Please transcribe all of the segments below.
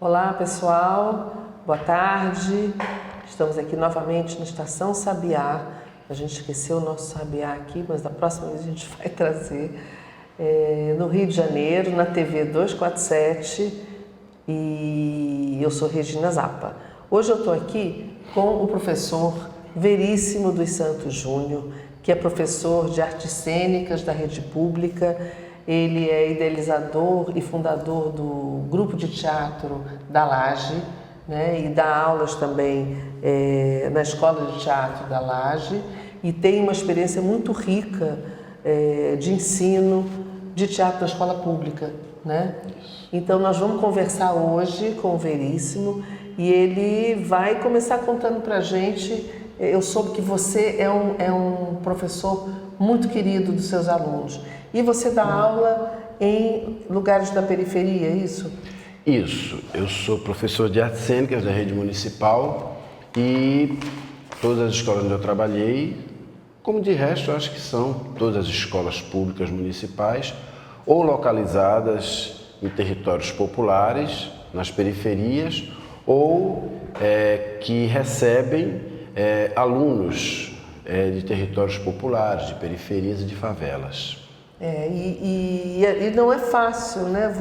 Olá pessoal, boa tarde. Estamos aqui novamente na Estação Sabiá. A gente esqueceu o nosso Sabiá aqui, mas da próxima vez a gente vai trazer. No Rio de Janeiro, na TV 247, e eu sou Regina Zappa. Hoje eu estou aqui com o professor Veríssimo dos Santos Júnior, que é professor de artes cênicas da rede pública. Ele é idealizador e fundador do grupo de teatro da Laje, né? E dá aulas também na Escola de Teatro da Laje, e tem uma experiência muito rica de ensino de teatro da escola pública, né? Então nós vamos conversar hoje com o Veríssimo e ele vai começar contando pra gente. Eu soube que você é um professor muito querido dos seus alunos. E você dá aula em lugares da periferia, é isso? Isso. Eu sou professor de artes cênicas da rede municipal e todas as escolas onde eu trabalhei, como de resto, eu acho que são todas as escolas públicas municipais ou localizadas em territórios populares, nas periferias, ou que recebem alunos de territórios populares, de periferias e de favelas. E não é fácil, né?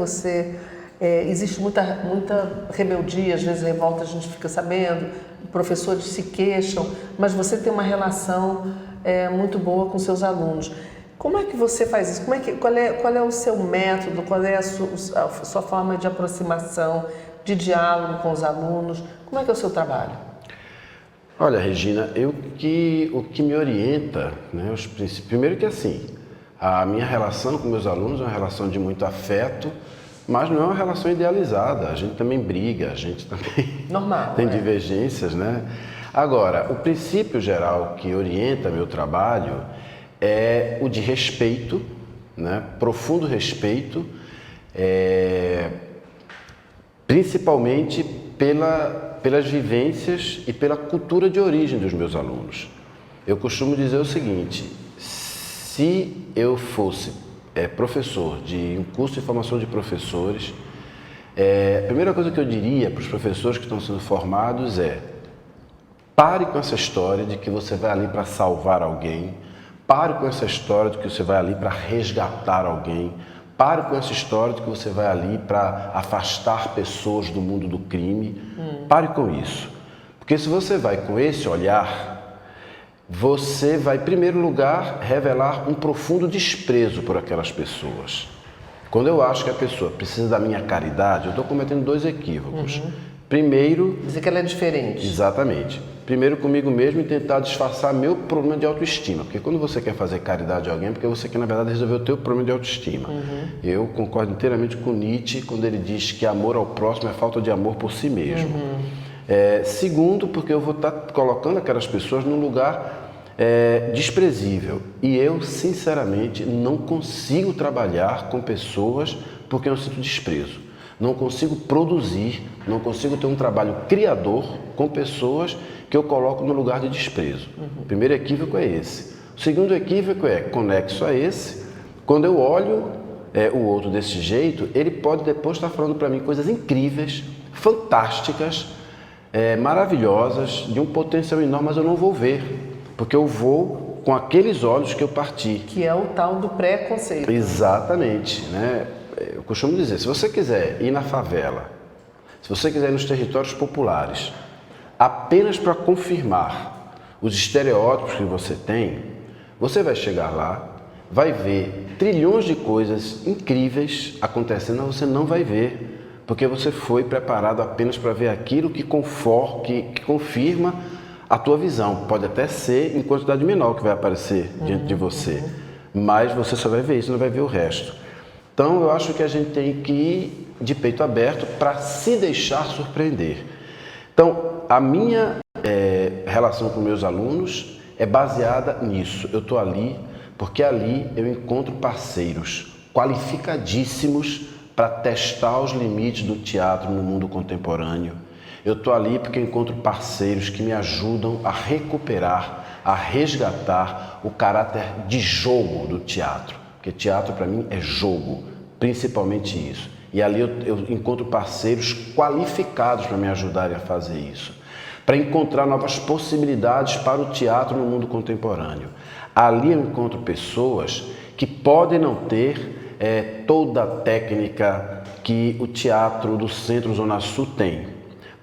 Existe muita rebeldia, às vezes revolta, a gente fica sabendo, professores se queixam, mas você tem uma relação muito boa com seus alunos. Como é que você faz isso? Qual é o seu método? Qual é a sua forma de aproximação, de diálogo com os alunos? Como é que é o seu trabalho? Olha, Regina, o que me orienta, né, primeiro que assim, a minha relação com meus alunos é uma relação de muito afeto, mas não é uma relação idealizada. A gente também briga, a gente também tem divergências, né? Agora, o princípio geral que orienta meu trabalho é o de respeito, né? Profundo respeito, principalmente pelas vivências e pela cultura de origem dos meus alunos. Eu costumo dizer o seguinte: se eu fosse professor de um curso de formação de professores, a primeira coisa que eu diria para os professores que estão sendo formados é: pare com essa história de que você vai ali para salvar alguém, pare com essa história de que você vai ali para resgatar alguém, pare com essa história de que você vai ali para afastar pessoas do mundo do crime. Pare com isso, porque se você vai com esse olhar, você vai, em primeiro lugar, revelar um profundo desprezo por aquelas pessoas. Quando eu acho que a pessoa precisa da minha caridade, eu estou cometendo dois equívocos. Primeiro... dizer que ela é diferente. Exatamente. Primeiro comigo mesmo e tentar disfarçar meu problema de autoestima. Porque quando você quer fazer caridade a alguém, é porque você quer, na verdade, resolver o teu problema de autoestima. Eu concordo inteiramente com Nietzsche quando ele diz que amor ao próximo é falta de amor por si mesmo. Segundo, porque eu vou estar colocando aquelas pessoas num lugar desprezível. E eu, sinceramente, não consigo trabalhar com pessoas porque eu sinto desprezo. Não consigo produzir, não consigo ter um trabalho criador com pessoas que eu coloco no lugar de desprezo. O primeiro equívoco é esse. O segundo equívoco é conexo a esse. Quando eu olho o outro desse jeito, ele pode depois estar falando para mim coisas incríveis, fantásticas, maravilhosas, de um potencial enorme, mas eu não vou ver, porque eu vou com aqueles olhos que eu parti. Que é o tal do preconceito. Exatamente, né? Eu costumo dizer, se você quiser ir na favela, se você quiser ir nos territórios populares, apenas para confirmar os estereótipos que você tem, você vai chegar lá, vai ver trilhões de coisas incríveis acontecendo, mas você não vai ver, porque você foi preparado apenas para ver aquilo que confirma a tua visão. Pode até ser em quantidade menor que vai aparecer diante de você, mas você só vai ver isso, não vai ver o resto. Então, eu acho que a gente tem que ir de peito aberto para se deixar surpreender. Então, a minha relação com meus alunos é baseada nisso. Eu estou ali porque ali eu encontro parceiros qualificadíssimos para testar os limites do teatro no mundo contemporâneo. Eu estou ali porque eu encontro parceiros que me ajudam a recuperar, a resgatar o caráter de jogo do teatro. Porque teatro, para mim, é jogo, principalmente isso. E ali eu encontro parceiros qualificados para me ajudarem a fazer isso, para encontrar novas possibilidades para o teatro no mundo contemporâneo. Ali eu encontro pessoas que podem não ter toda a técnica que o teatro do Centro Zona Sul tem,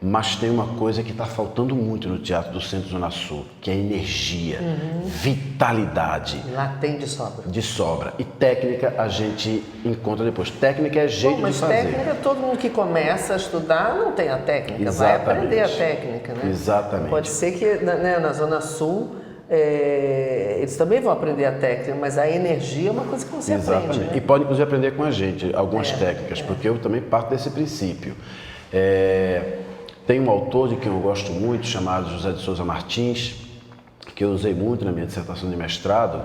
mas tem uma coisa que está faltando muito no teatro do Centro Zona Sul, que é energia, vitalidade. Lá tem de sobra. De sobra. E técnica a gente encontra depois. Técnica é jeito de fazer. Mas técnica, todo mundo que começa a estudar não tem a técnica, Exatamente. vai aprender a técnica, né? Exatamente. Pode ser que na Zona Sul eles também vão aprender a técnica, mas a energia é uma coisa que você aprende, né? E pode inclusive aprender com a gente algumas técnicas, porque eu também parto desse princípio. Tem um autor de quem eu gosto muito, chamado José de Souza Martins, que eu usei muito na minha dissertação de mestrado,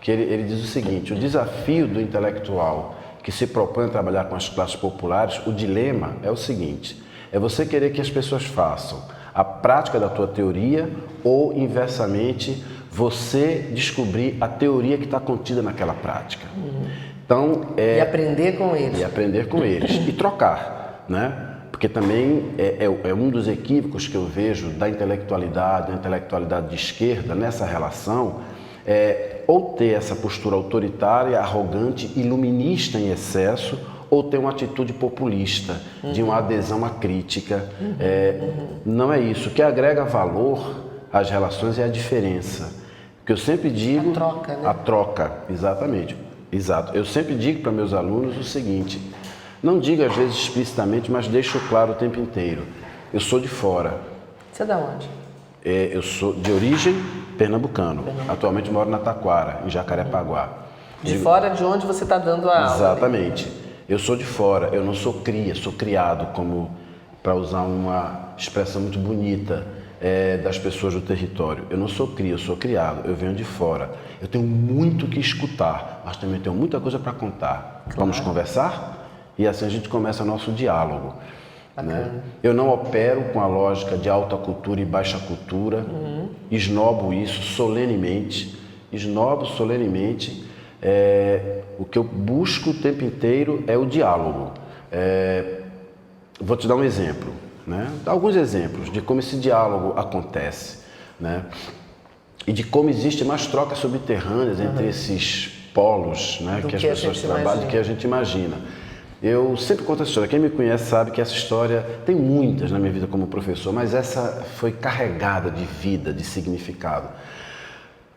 que ele diz o seguinte: o desafio do intelectual que se propõe a trabalhar com as classes populares, o dilema é o seguinte: é você querer que as pessoas façam a prática da tua teoria ou, inversamente, você descobrir a teoria que está contida naquela prática. Então, e aprender com eles. E aprender com eles. E trocar, né? Porque também é um dos equívocos que eu vejo da intelectualidade de esquerda nessa relação, ou ter essa postura autoritária, arrogante, iluminista em excesso, ou ter uma atitude populista, de uma adesão à crítica. Não é isso. O que agrega valor às relações é a diferença. O que eu sempre digo... A troca, né? A troca, exatamente. Exato. Eu sempre digo para meus alunos o seguinte: não diga às vezes explicitamente, mas deixo claro o tempo inteiro: eu sou de fora. Você é de onde? Eu sou de origem pernambucano. Atualmente moro na Taquara, em Jacarepaguá. Fora de onde você está dando a aula? Exatamente. Eu sou de fora, eu não sou cria, sou criado, como, para usar uma expressão muito bonita das pessoas do território. Eu não sou cria, eu sou criado, eu venho de fora. Eu tenho muito que escutar, mas também tenho muita coisa para contar. Claro. Vamos conversar? E assim a gente começa o nosso diálogo. Né? Eu não opero com a lógica de alta cultura e baixa cultura, esnobo isso solenemente, o que eu busco o tempo inteiro é o diálogo. Vou te dar um exemplo, né? Alguns exemplos de como esse diálogo acontece, né? E de como existem mais trocas subterrâneas entre esses polos, né? Que as pessoas trabalham, do que a gente imagina. Eu sempre conto essa história. Quem me conhece sabe que essa história tem muitas na minha vida como professor, mas essa foi carregada de vida, de significado.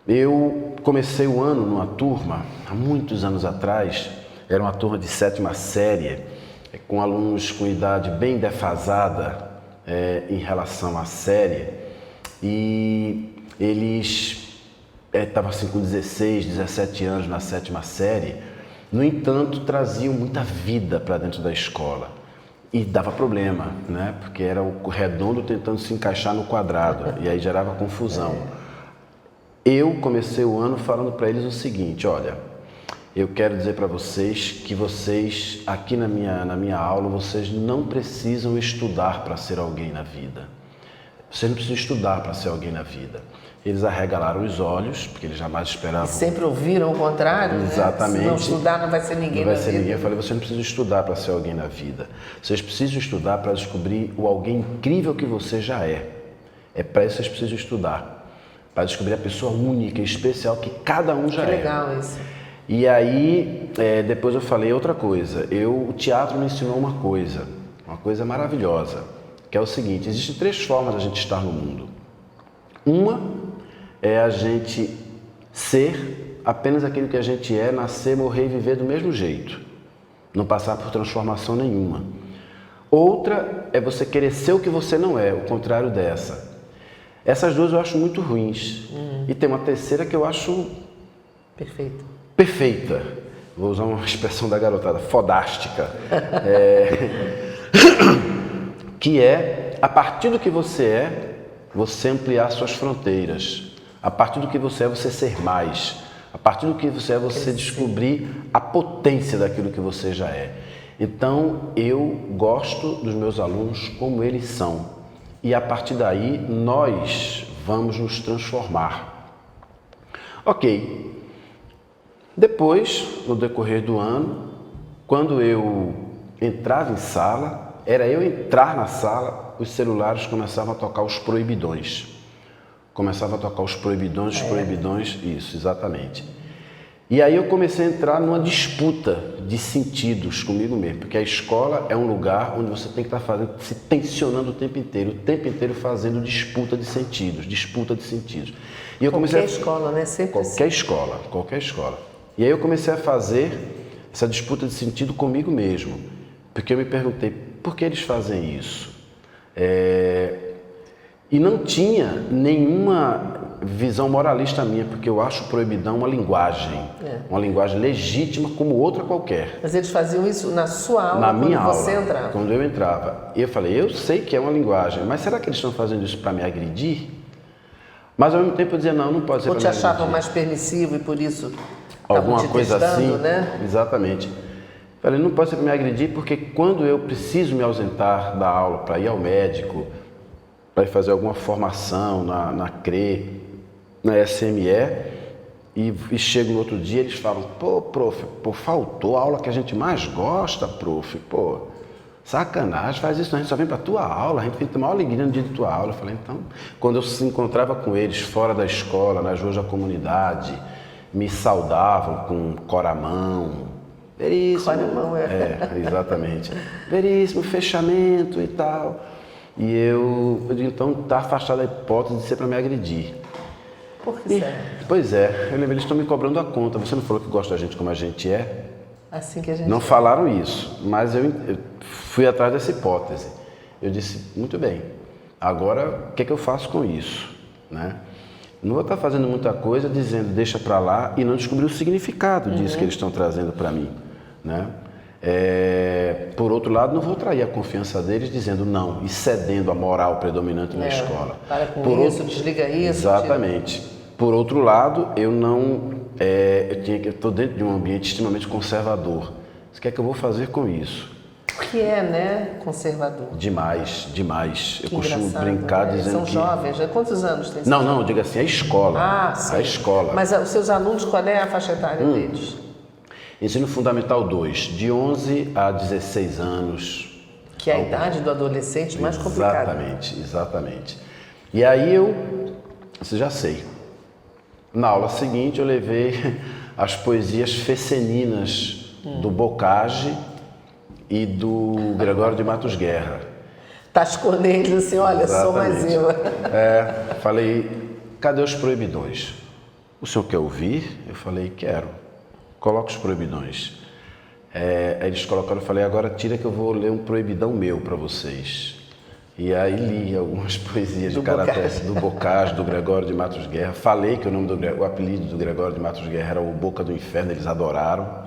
Eu comecei o ano numa turma, há muitos anos atrás, era uma turma de 7ª série, com alunos com idade bem defasada em relação à série, e eles estavam assim com 16, 17 anos na 7ª série. No entanto, traziam muita vida para dentro da escola e dava problema, né? Porque era o redondo tentando se encaixar no quadrado e aí gerava confusão. Eu comecei o ano falando para eles o seguinte: olha, eu quero dizer para vocês que vocês, aqui na minha aula, vocês não precisam estudar para ser alguém na vida. Vocês não precisam estudar para ser alguém na vida. Eles arregalaram os olhos, porque eles jamais esperavam... E sempre ouviram o contrário, exatamente, né? Se não estudar, não vai ser ninguém na vida. Não vai ser ninguém. Eu falei: vocês não precisam estudar para ser alguém na vida. Vocês precisam estudar para descobrir o alguém incrível que você já é. É para isso que vocês precisam estudar. Para descobrir a pessoa única e especial que cada um já é. Que legal isso. E aí, depois eu falei outra coisa. O teatro me ensinou uma coisa maravilhosa, que é o seguinte: existem 3 formas de a gente estar no mundo. Uma é a gente ser apenas aquilo que a gente é, nascer, morrer e viver do mesmo jeito, não passar por transformação nenhuma. Outra é você querer ser o que você não é, o contrário dessa. Essas 2 eu acho muito ruins. E tem uma terceira que eu acho... Perfeita. Vou usar uma expressão da garotada: fodástica. Que é, a partir do que você é, você ampliar suas fronteiras. A partir do que você é, você ser mais. A partir do que você é, você descobrir a potência daquilo que você já é. Então, eu gosto dos meus alunos como eles são. E a partir daí, nós vamos nos transformar. Ok. Depois, no decorrer do ano, quando eu entrava em sala, era eu entrar na sala, os celulares começavam a tocar os proibidões. Começava a tocar os proibidões, isso, exatamente. E aí eu comecei a entrar numa disputa de sentidos comigo mesmo, porque a escola é um lugar onde você tem que estar se tensionando o tempo inteiro fazendo disputa de sentidos. E eu qualquer escola, né? Sempre qualquer escola. E aí eu comecei a fazer essa disputa de sentido comigo mesmo, porque eu me perguntei, por que eles fazem isso? E não tinha nenhuma visão moralista minha, porque eu acho proibidão uma linguagem legítima como outra qualquer. Mas eles faziam isso na sua aula, na minha aula, você entrava? Quando eu entrava. E eu falei, eu sei que é uma linguagem, mas será que eles estão fazendo isso para me agredir? Mas ao mesmo tempo eu dizia, não pode ser para me agredir. Ou te achavam mais permissivo e por isso alguma coisa testando, assim, né? Exatamente. Falei, não pode ser para me agredir, porque quando eu preciso me ausentar da aula para ir ao médico, para ir fazer alguma formação na CRE, na SME, e chego no outro dia, eles falam, pô, prof, faltou a aula que a gente mais gosta, prof, sacanagem, faz isso, a gente só vem para a tua aula, a gente tem uma alegria no dia de tua aula. Eu falei, então, quando eu se encontrava com eles fora da escola, nas ruas da comunidade, me saudavam com coramão, veríssimo, coramão, exatamente, veríssimo, fechamento e tal. E eu digo, então, está afastado da hipótese de ser para me agredir. Por que será? Pois é, eu lembro, eles estão me cobrando a conta. Você não falou que gosta da gente como a gente é? Assim que a gente não falaram isso, mas eu fui atrás dessa hipótese. Eu disse, muito bem, agora o que é que eu faço com isso? Né? Não vou estar fazendo muita coisa dizendo deixa para lá e não descobrir o significado disso que eles estão trazendo para mim. Né? Por outro lado, não vou trair a confiança deles dizendo não e cedendo a moral predominante na escola. Para com isso, desliga isso. Exatamente. Tira. Por outro lado, eu não... eu estou dentro de um ambiente extremamente conservador. O que é que eu vou fazer com isso? O que é, né, conservador? Demais. Que eu costumo engraçado, brincar né? dizendo São que... jovens, né? Quantos anos tem? Não, eu digo assim, a escola. Ah, sim. A escola. Mas os seus alunos, qual é a faixa etária deles? Ensino Fundamental 2, de 11 a 16 anos. Que é a idade do adolescente mais complicada. Exatamente. E aí você já sei. Na aula seguinte eu levei as poesias feceninas do Bocage e do Gregório de Matos Guerra. Tascou neles assim, olha, sou mais eu. Falei, cadê os proibidões? O senhor quer ouvir? Eu falei, quero. Coloca os proibidões. Aí eles colocaram, eu falei, agora tira que eu vou ler um proibidão meu para vocês. E aí li algumas poesias de caráter do Bocage, do Gregório de Matos Guerra. Falei que o apelido do Gregório de Matos Guerra era o Boca do Inferno, eles adoraram.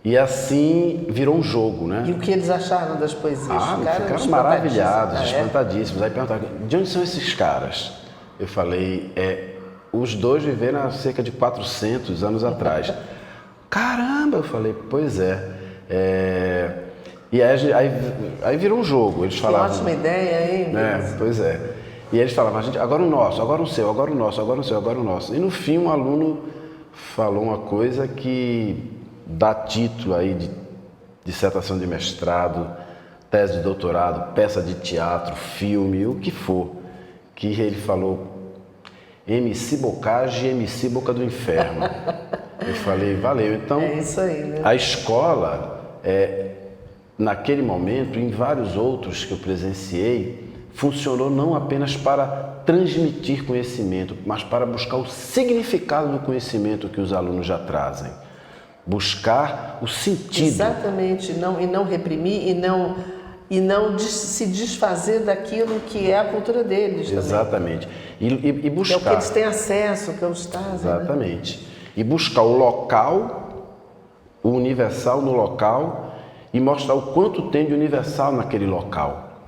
E assim virou um jogo, né? E o que eles acharam das poesias? Ficaram maravilhados, espantadíssimos. Aí perguntaram, de onde são esses caras? Eu falei, os dois viveram há cerca de 400 anos atrás. Caramba! Eu falei, pois é. E aí virou um jogo. Eles falavam, que ótima ideia, hein? Pois é. E eles falavam, agora o nosso, agora o seu, agora o nosso, agora o seu, agora o nosso. E no fim um aluno falou uma coisa que dá título aí de dissertação de mestrado, tese de doutorado, peça de teatro, filme, o que for. Que ele falou, MC Bocage e MC Boca do Inferno. Eu falei, valeu. Então, é isso aí, né? A escola, naquele momento, em vários outros que eu presenciei, funcionou não apenas para transmitir conhecimento, mas para buscar o significado do conhecimento que os alunos já trazem. Buscar o sentido. Exatamente, e não reprimir e não se desfazer daquilo que é a cultura deles também. Exatamente. E buscar... Que é o que eles têm acesso, que eles trazem. Exatamente. Né? E buscar o local, o universal no local e mostrar o quanto tem de universal naquele local.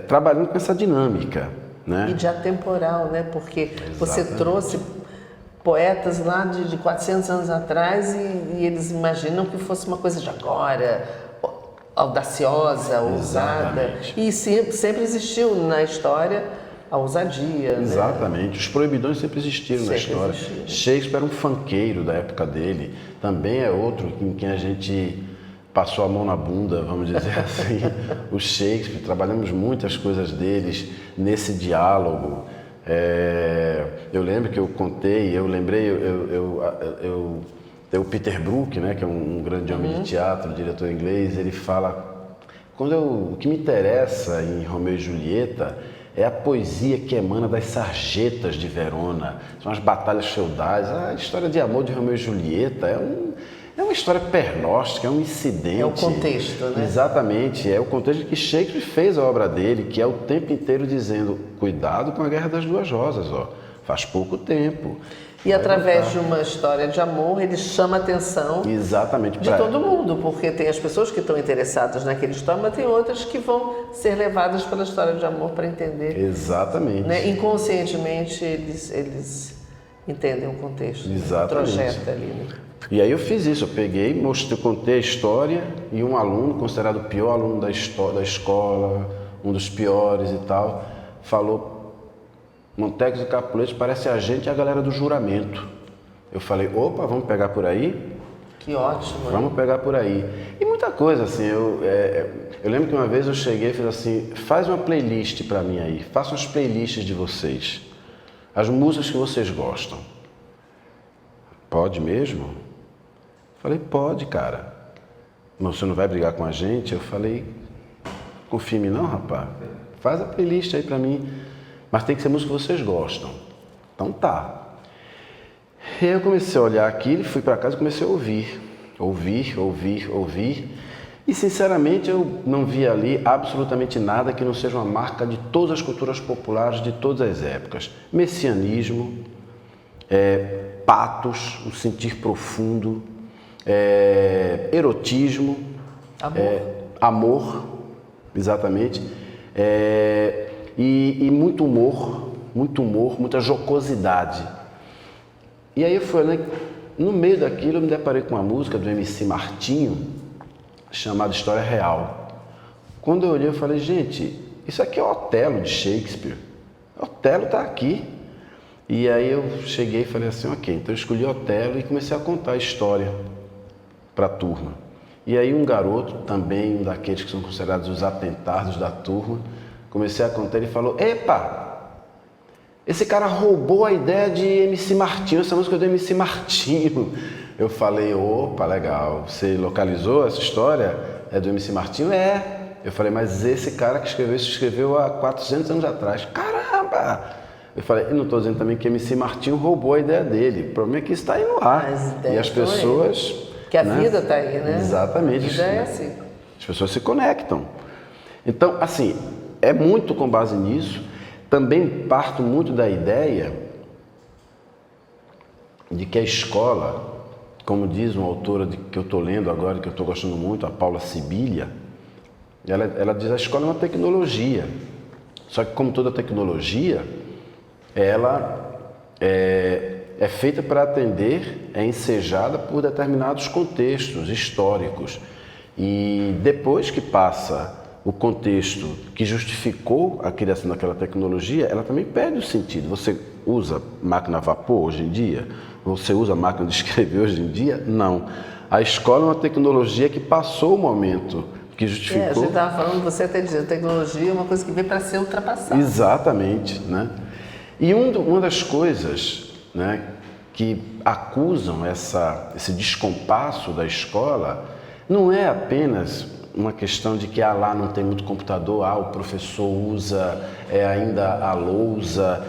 Trabalhando com essa dinâmica, né? E de atemporal, né? Porque Exatamente. Você trouxe poetas lá de 400 anos atrás e eles imaginam que fosse uma coisa de agora, audaciosa, ousada. E sempre existiu na história a ousadia. Exatamente. Né? Os proibidões sempre existiram na história. Shakespeare era um funkeiro da época dele. Também é outro em quem a gente passou a mão na bunda, vamos dizer assim, o Shakespeare, trabalhamos muitas coisas deles nesse diálogo. Eu lembro que eu contei, eu lembrei, o Peter Brook, né, que é um grande homem de teatro, diretor inglês, ele fala, o que me interessa em Romeu e Julieta é a poesia que emana das sarjetas de Verona, são as batalhas feudais, a história de amor de Romeu e Julieta é uma história pernóstica, é um incidente. É o contexto, né? Exatamente, é o contexto que Shakespeare fez a obra dele, que é o tempo inteiro dizendo, cuidado com a Guerra das Duas Rosas, faz pouco tempo. E através de uma história de amor, ele chama a atenção exatamente, de todo mundo, porque tem as pessoas que estão interessadas naquela história, mas tem outras que vão ser levadas pela história de amor para entender. Exatamente. Né? Inconscientemente, eles entendem o contexto, exatamente. O projeto ali. Né? E aí eu fiz isso, eu peguei, contei a história e um aluno, considerado o pior aluno da escola, um dos piores e tal, falou, Montex e Capuleto parece a gente e a galera do juramento. Eu falei, opa, vamos pegar por aí? Que ótimo. Vamos pegar por aí. E muita coisa, assim, eu lembro que uma vez eu cheguei e fiz assim, faz uma playlist para mim aí, façam as playlists de vocês, as músicas que vocês gostam. Pode mesmo? Falei, pode, cara. Mas você não vai brigar com a gente? Eu falei, confia em mim não, rapaz. Faz a playlist aí pra mim. Mas tem que ser música que vocês gostam. Então tá. E aí eu comecei a olhar aquilo, fui pra casa e comecei a ouvir. Ouvir. E sinceramente eu não vi ali absolutamente nada que não seja uma marca de todas as culturas populares de todas as épocas. Messianismo, patos, um sentir profundo, erotismo, amor, exatamente, e muito humor, muita jocosidade. E aí eu fui, né, no meio daquilo eu me deparei com uma música do MC Martinho, chamada História Real. Quando eu olhei eu falei, gente, isso aqui é o Otelo de Shakespeare, o Otelo está aqui. E aí eu cheguei e falei assim, ok, então eu escolhi Otelo e comecei a contar a história para a turma. E aí um garoto, também um daqueles que são considerados os atentados da turma, comecei a contar, ele falou, epa, esse cara roubou a ideia de MC Martinho, essa música é do MC Martinho. Eu falei, opa, legal, você localizou essa história? É do MC Martinho? É. Eu falei, mas esse cara que escreveu isso, escreveu há 400 anos atrás. Caramba! Eu falei, e não estou dizendo também que MC Martinho roubou a ideia dele. O problema é que está aí no ar. E as pessoas... Que a vida está aí, né? Exatamente. A vida é assim. As pessoas se conectam. Então, assim, é muito com base nisso. Também parto muito da ideia de que a escola, como diz uma autora que eu estou lendo agora, que eu estou gostando muito, a Paula Sibilia, ela diz que a escola é uma tecnologia. Só que como toda tecnologia, ela é feita para atender, é ensejada por determinados contextos históricos. E depois que passa o contexto que justificou a criação daquela tecnologia, ela também perde o sentido. Você usa máquina a vapor hoje em dia? Você usa máquina de escrever hoje em dia? Não. A escola é uma tecnologia que passou o momento que justificou... a gente estava falando, você até dizia, tecnologia é uma coisa que veio para ser ultrapassada. Exatamente, né? E uma das coisas, né, que acusam esse descompasso da escola não é apenas uma questão de que lá não tem muito computador, o professor usa ainda a lousa,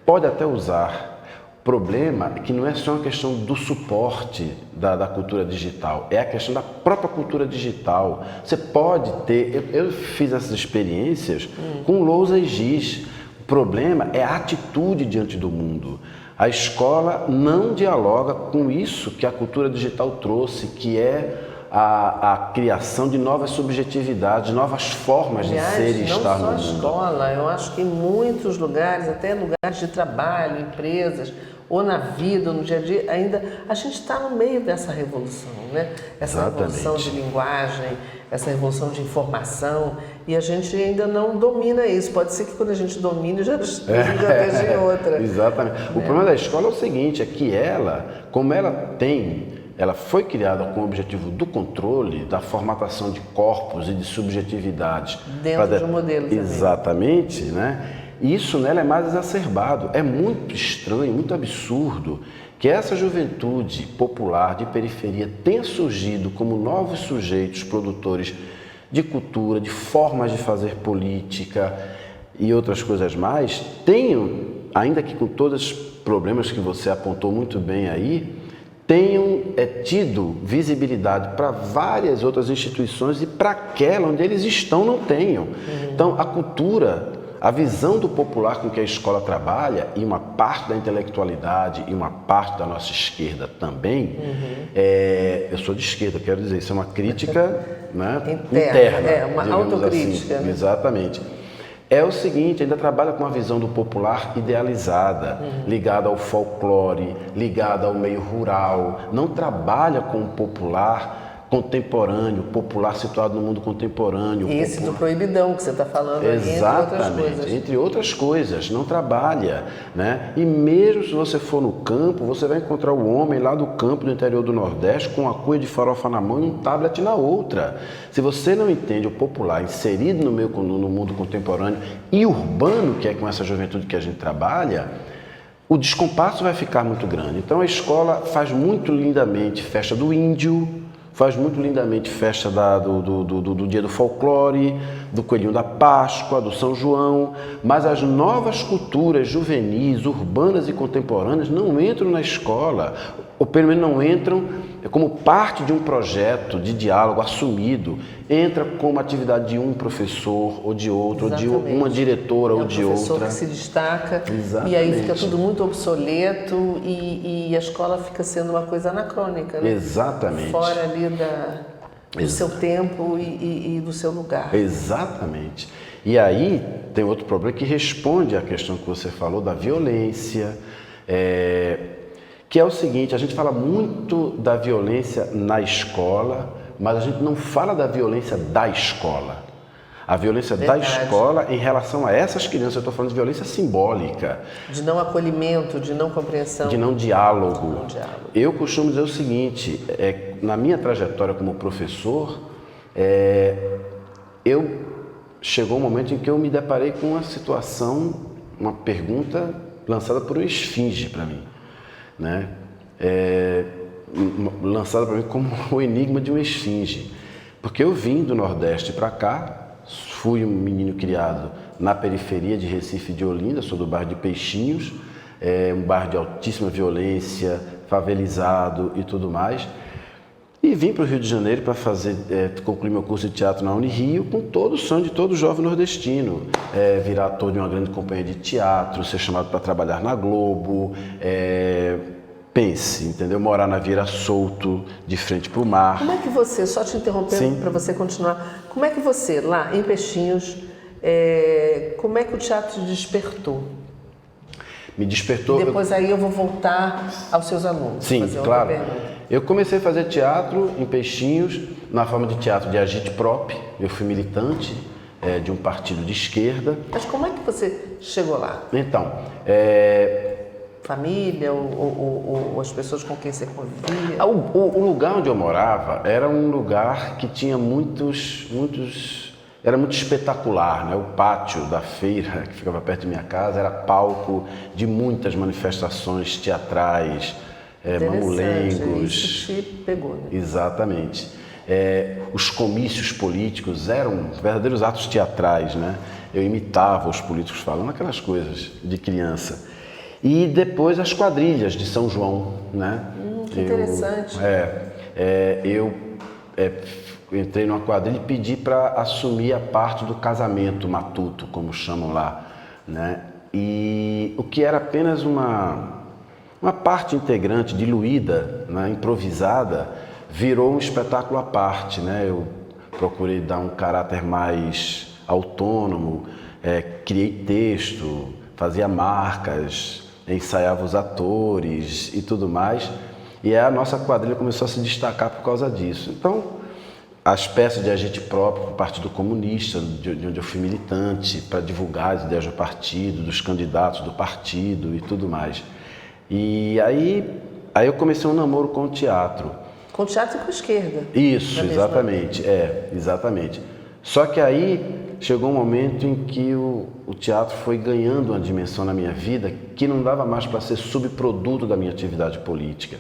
pode até usar. O problema é que não é só uma questão do suporte da cultura digital, é a questão da própria cultura digital. Você pode ter, eu fiz essas experiências com lousa e giz. O problema é a atitude diante do mundo. A escola não dialoga com isso que a cultura digital trouxe, que é a criação de novas subjetividades, novas formas de ser e estar no mundo. Não só a escola, eu acho que em muitos lugares, até lugares de trabalho, empresas, ou na vida, ou no dia a dia, ainda a gente está no meio dessa revolução, né? Essa revolução de linguagem, essa revolução de informação, e a gente ainda não domina isso. Pode ser que quando a gente domine, já esteja em outra. Exatamente. O problema da escola é o seguinte, é que ela, como ela tem ela foi criada com o objetivo do controle, da formatação de corpos e de subjetividades. Dentro de um modelo também. Exatamente, né? E isso nela é mais exacerbado. É muito estranho, muito absurdo que essa juventude popular de periferia tenha surgido como novos sujeitos produtores de cultura, de formas de fazer política e outras coisas mais, tenham, ainda que com todos os problemas que você apontou muito bem aí, tenham tido visibilidade para várias outras instituições e para aquela onde eles estão não tenham. Então, a cultura, a visão do popular com que a escola trabalha, e uma parte da intelectualidade e uma parte da nossa esquerda também, eu sou de esquerda, quero dizer, isso é uma crítica, né, interna, uma autocrítica. Assim, exatamente. É o seguinte, ainda trabalha com a visão do popular idealizada, ligada ao folclore, ligada ao meio rural, não trabalha com o popular contemporâneo, popular situado no mundo contemporâneo. Esse do proibidão que você está falando aí, exatamente, entre outras coisas, não trabalha, né? E mesmo se você for no campo, você vai encontrar o homem lá do campo do interior do Nordeste com uma cuia de farofa na mão e um tablet na outra. Se você não entende o popular inserido no mundo contemporâneo e urbano, que é com essa juventude que a gente trabalha, o descompasso vai ficar muito grande. Então a escola faz muito lindamente festa do índio, faz muito lindamente festa do dia do folclore, do coelhinho da Páscoa, do São João, mas as novas culturas juvenis, urbanas e contemporâneas não entram na escola, ou pelo menos não entram como parte de um projeto de diálogo assumido, entra como atividade de um professor ou de outro, ou de uma diretora ou de outra. É um professor que se destaca. Exatamente. E aí fica tudo muito obsoleto e a escola fica sendo uma coisa anacrônica, né? Exatamente. Fora ali do seu tempo e do seu lugar. Exatamente. E aí tem outro problema que responde à questão que você falou da violência, que é o seguinte, a gente fala muito da violência na escola, mas a gente não fala da violência da escola. A violência da escola em relação a essas crianças, eu estou falando de violência simbólica. De não acolhimento, de não compreensão. De não diálogo. Eu costumo dizer o seguinte, na minha trajetória como professor, chegou um momento em que eu me deparei com uma situação, uma pergunta lançada por uma esfinge para mim. Né? Lançada para mim como o enigma de uma esfinge. Porque eu vim do Nordeste para cá, fui um menino criado na periferia de Recife e de Olinda, sou do bairro de Peixinhos, um bairro de altíssima violência, favelizado e tudo mais. E vim para o Rio de Janeiro para concluir meu curso de teatro na Unirio, com todo o sonho de todo jovem nordestino. Virar ator de uma grande companhia de teatro, ser chamado para trabalhar na Globo, pense, entendeu? Morar na Vieira Solto, de frente para o mar. Como é que você, só te interrompendo para você continuar, como é que você, lá em Peixinhos, como é que o teatro te despertou? Me despertou... E depois aí eu vou voltar aos seus alunos. Sim, fazer claro. outra pergunta. Eu comecei a fazer teatro em Peixinhos, na forma de teatro de agite prop. Eu fui militante de um partido de esquerda. Mas como é que você chegou lá? Então, família ou as pessoas com quem você convivia? O lugar onde eu morava era um lugar que tinha era muito espetacular, né? O pátio da feira, que ficava perto de minha casa, era palco de muitas manifestações teatrais, mamulengos. Isso te pegou, né? Exatamente. Os comícios políticos eram verdadeiros atos teatrais, né? Eu imitava os políticos falando aquelas coisas de criança. E depois as quadrilhas de São João, né? Que interessante. Eu entrei numa quadrilha e pedi para assumir a parte do casamento matuto, como chamam lá, né? E o que era apenas uma parte integrante, diluída, né, improvisada, virou um espetáculo à parte, né? Eu procurei dar um caráter mais autônomo, criei texto, fazia marcas, ensaiava os atores e tudo mais. E a nossa quadrilha começou a se destacar por causa disso. Então, as peças de agite próprio do Partido Comunista, de onde eu fui militante, para divulgar as ideias do partido, dos candidatos do partido e tudo mais. E aí eu comecei um namoro com o teatro. Com teatro e com esquerda. Isso, mesma... exatamente, exatamente. Só que aí chegou um momento em que o teatro foi ganhando uma dimensão na minha vida que não dava mais para ser subproduto da minha atividade política.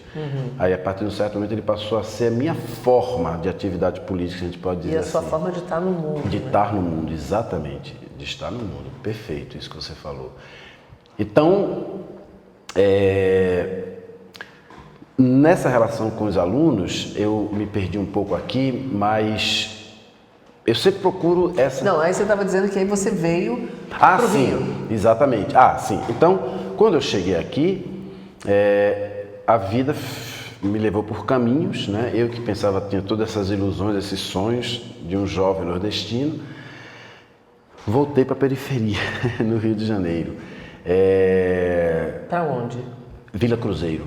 Aí, a partir de um certo momento, ele passou a ser a minha forma de atividade política, a gente pode dizer assim. E a sua forma de estar no mundo. De estar no mundo, exatamente. De estar no mundo. Perfeito, isso que você falou. Então, nessa relação com os alunos, eu me perdi um pouco aqui, mas eu sempre procuro essa... Não, aí você estava dizendo que aí você veio para o sim, Rio. Exatamente. Sim. Então, quando eu cheguei aqui, a vida me levou por caminhos, né? Eu que pensava, tinha todas essas ilusões, esses sonhos de um jovem nordestino, voltei para a periferia, no Rio de Janeiro. Para onde? Vila Cruzeiro,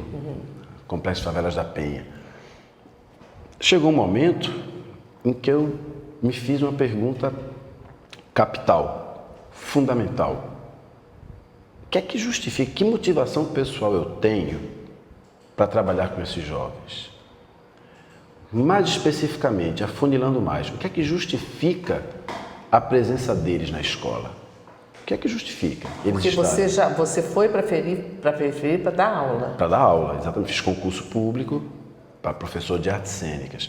Complexo Favelas da Penha. Chegou um momento em que eu me fiz uma pergunta capital, fundamental. O que é que justifica, que motivação pessoal eu tenho para trabalhar com esses jovens? Mais especificamente, afunilando mais, o que é que justifica a presença deles na escola? O que é que justifica? Porque você foi para a periferia para dar aula. Para dar aula, exatamente. Fiz concurso público para professor de artes cênicas.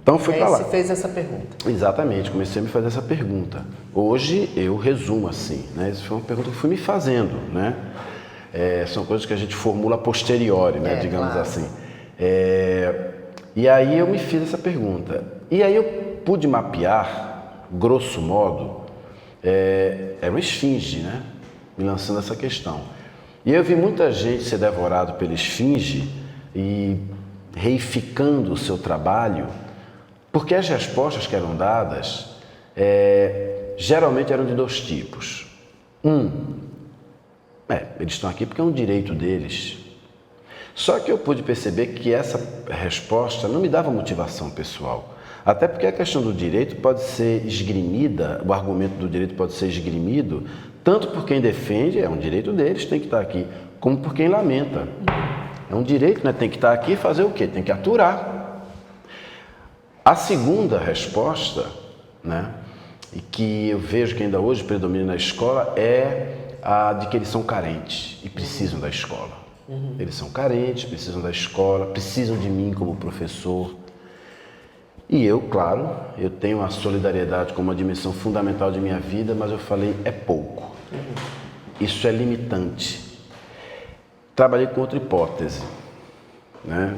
Então fui para lá. Aí você fez essa pergunta. Exatamente, comecei a me fazer essa pergunta. Hoje eu resumo assim, né? Isso foi uma pergunta que fui me fazendo, né? São coisas que a gente formula a posteriori, né? Digamos claro. Assim. E aí eu me fiz essa pergunta. E aí eu pude mapear, grosso modo, era uma esfinge, né? Me lançando essa questão. E eu vi muita gente ser devorado pela esfinge e reificando o seu trabalho, porque as respostas que eram dadas geralmente eram de dois tipos. Eles estão aqui porque é um direito deles. Só que eu pude perceber que essa resposta não me dava motivação pessoal. Até porque a questão do direito pode ser esgrimida, o argumento do direito pode ser esgrimido, tanto por quem defende, é um direito deles, tem que estar aqui, como por quem lamenta. É um direito, né? Tem que estar aqui e fazer o quê? Tem que aturar. A segunda resposta, né, e que eu vejo que ainda hoje predomina na escola, é a de que eles são carentes e precisam da escola. Eles são carentes, precisam da escola, precisam de mim como professor. E eu, claro, eu tenho a solidariedade como uma dimensão fundamental de minha vida, mas eu falei, é pouco. Isso é limitante. Trabalhei com outra hipótese, né?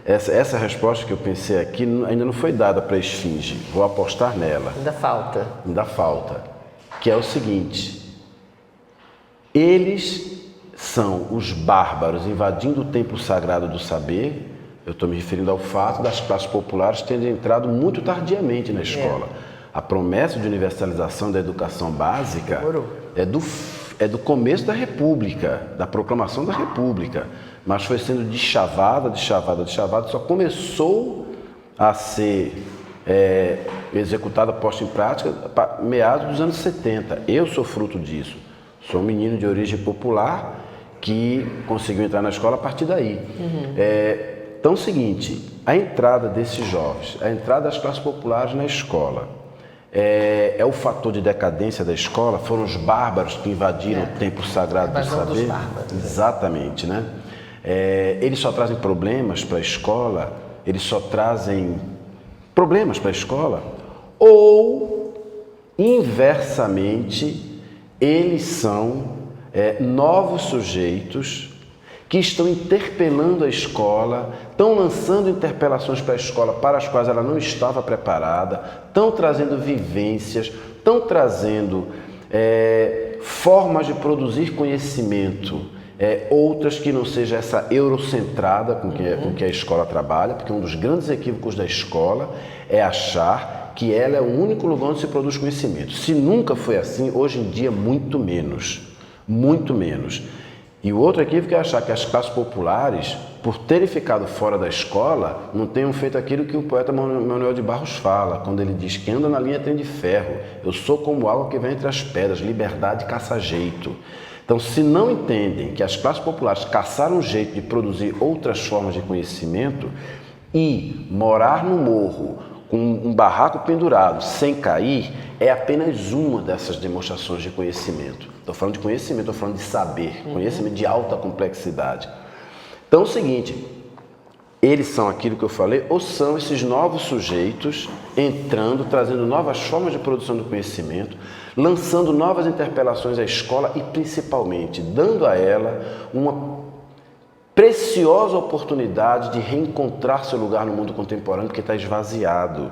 Essa resposta que eu pensei aqui ainda não foi dada para a esfinge, vou apostar nela. Ainda falta. Ainda falta, que é o seguinte: eles são os bárbaros invadindo o templo sagrado do saber. Eu estou me referindo ao fato das classes populares terem entrado muito tardiamente na escola. A promessa de universalização da educação básica é do começo da República, da proclamação da República, mas foi sendo deschavada, só começou a ser executada, posta em prática, meados dos anos 70. Eu sou fruto disso. Sou um menino de origem popular que conseguiu entrar na escola a partir daí. Então é o seguinte, a entrada desses jovens, a entrada das classes populares na escola, é o fator de decadência da escola? Foram os bárbaros que invadiram o templo sagrado do saber? Dos bárbaros. Exatamente, né? Eles só trazem problemas para a escola? Eles só trazem problemas para a escola? Ou, inversamente, eles são novos sujeitos que estão interpelando a escola, estão lançando interpelações para a escola para as quais ela não estava preparada, estão trazendo vivências, estão trazendo formas de produzir conhecimento, outras que não seja essa eurocentrada com que a escola trabalha, porque um dos grandes equívocos da escola é achar que ela é o único lugar onde se produz conhecimento. Se nunca foi assim, hoje em dia muito menos, muito menos. E o outro equívoco é achar que as classes populares, por terem ficado fora da escola, não tenham feito aquilo que o poeta Manuel de Barros fala, quando ele diz que anda na linha trem de ferro, eu sou como água que vem entre as pedras, liberdade caça jeito. Então, se não entendem que as classes populares caçaram um jeito de produzir outras formas de conhecimento e morar no morro com um barraco pendurado sem cair, é apenas uma dessas demonstrações de conhecimento. Estou falando de conhecimento, estou falando de saber, conhecimento de alta complexidade. Então é o seguinte, eles são aquilo que eu falei, ou são esses novos sujeitos entrando, trazendo novas formas de produção do conhecimento, lançando novas interpelações à escola e principalmente dando a ela uma preciosa oportunidade de reencontrar seu lugar no mundo contemporâneo, porque está esvaziado.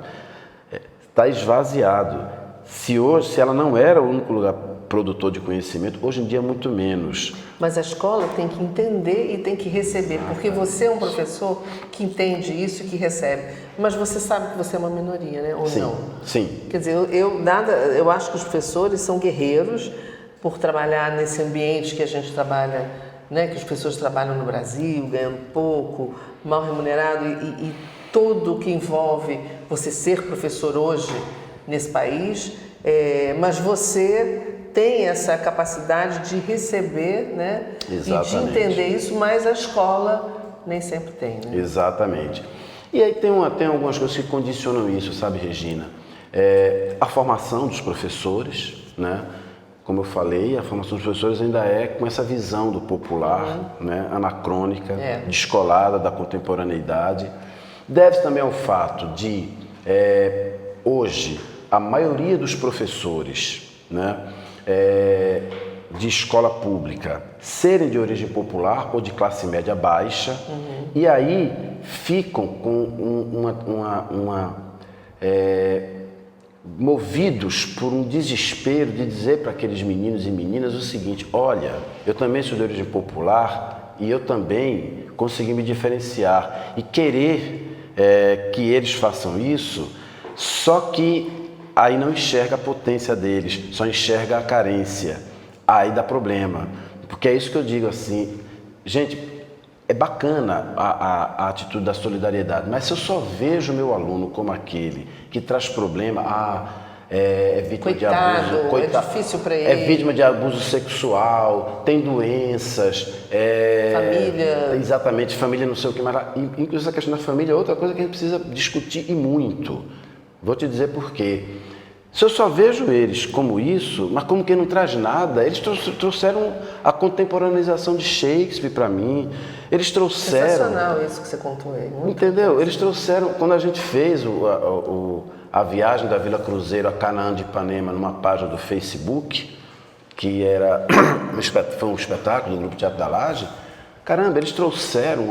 Está esvaziado. Se ela não era o único lugar produtor de conhecimento, hoje em dia é muito menos. Mas a escola tem que entender e tem que receber, porque você é um professor que entende isso e que recebe. Mas você sabe que você é uma minoria, né? Ou sim, não? Sim. Quer dizer, eu acho que os professores são guerreiros por trabalhar nesse ambiente que a gente trabalha, né? Que as pessoas trabalham no Brasil, ganhando pouco, mal remunerado e tudo que envolve você ser professor hoje nesse país, mas você tem essa capacidade de receber, né? Exatamente. E de entender isso, mas a escola nem sempre tem, né? Exatamente. E aí tem algumas coisas que condicionam isso, sabe, Regina? A formação dos professores, né? Como eu falei, a formação dos professores ainda é com essa visão do popular, né? Anacrônica, descolada da contemporaneidade. Deve-se também ao fato de, hoje, a maioria dos professores, né? De escola pública serem de origem popular ou de classe média baixa, e aí ficam com movidos por um desespero de dizer para aqueles meninos e meninas o seguinte: olha, eu também sou de origem popular e eu também consegui me diferenciar, e querer que eles façam isso, só que aí não enxerga a potência deles, só enxerga a carência. Aí dá problema, porque é isso que eu digo assim, gente, é bacana a atitude da solidariedade, mas se eu só vejo o meu aluno como aquele que traz problema, é vítima de abuso, coitado, é difícil para ele, é vítima de abuso sexual, tem doenças, família, exatamente, família não sei o que, mas inclusive essa questão da família é outra coisa que a gente precisa discutir e muito. Vou te dizer por quê. Se eu só vejo eles como isso, mas como quem não traz nada, eles trouxeram a contemporaneização de Shakespeare para mim, eles trouxeram... Sensacional isso que você contou aí. Entendeu? Eles trouxeram, quando a gente fez a viagem da Vila Cruzeiro a Canaã de Ipanema numa página do Facebook, que foi um espetáculo do Grupo Teatro da Laje, caramba, eles trouxeram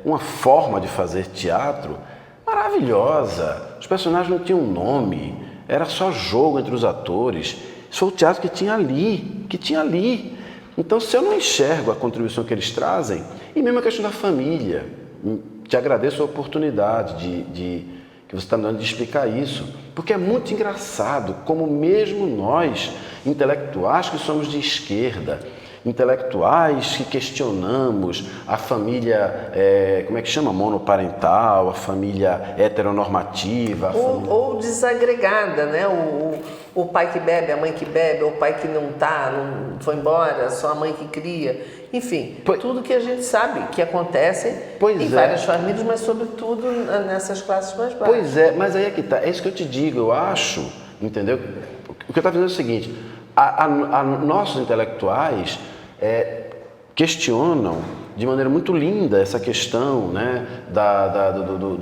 uma forma de fazer teatro maravilhosa. Os personagens não tinham nome, era só jogo entre os atores. Isso foi o teatro que tinha ali. Então, se eu não enxergo a contribuição que eles trazem, e mesmo a questão da família, te agradeço a oportunidade que você está me dando de explicar isso, porque é muito engraçado como mesmo nós, intelectuais que somos de esquerda, intelectuais que questionamos a família, como é que chama? Monoparental, a família heteronormativa. Ou desagregada, né? O pai que bebe, a mãe que bebe, ou o pai que não foi embora, só a mãe que cria. Enfim, tudo que a gente sabe que acontece em várias famílias, mas sobretudo nessas classes mais baixas. Pois é, mas aí é que está, é isso que eu te digo, eu acho, entendeu? O que eu estou dizendo é o seguinte, nossos intelectuais questionam de maneira muito linda essa questão, né,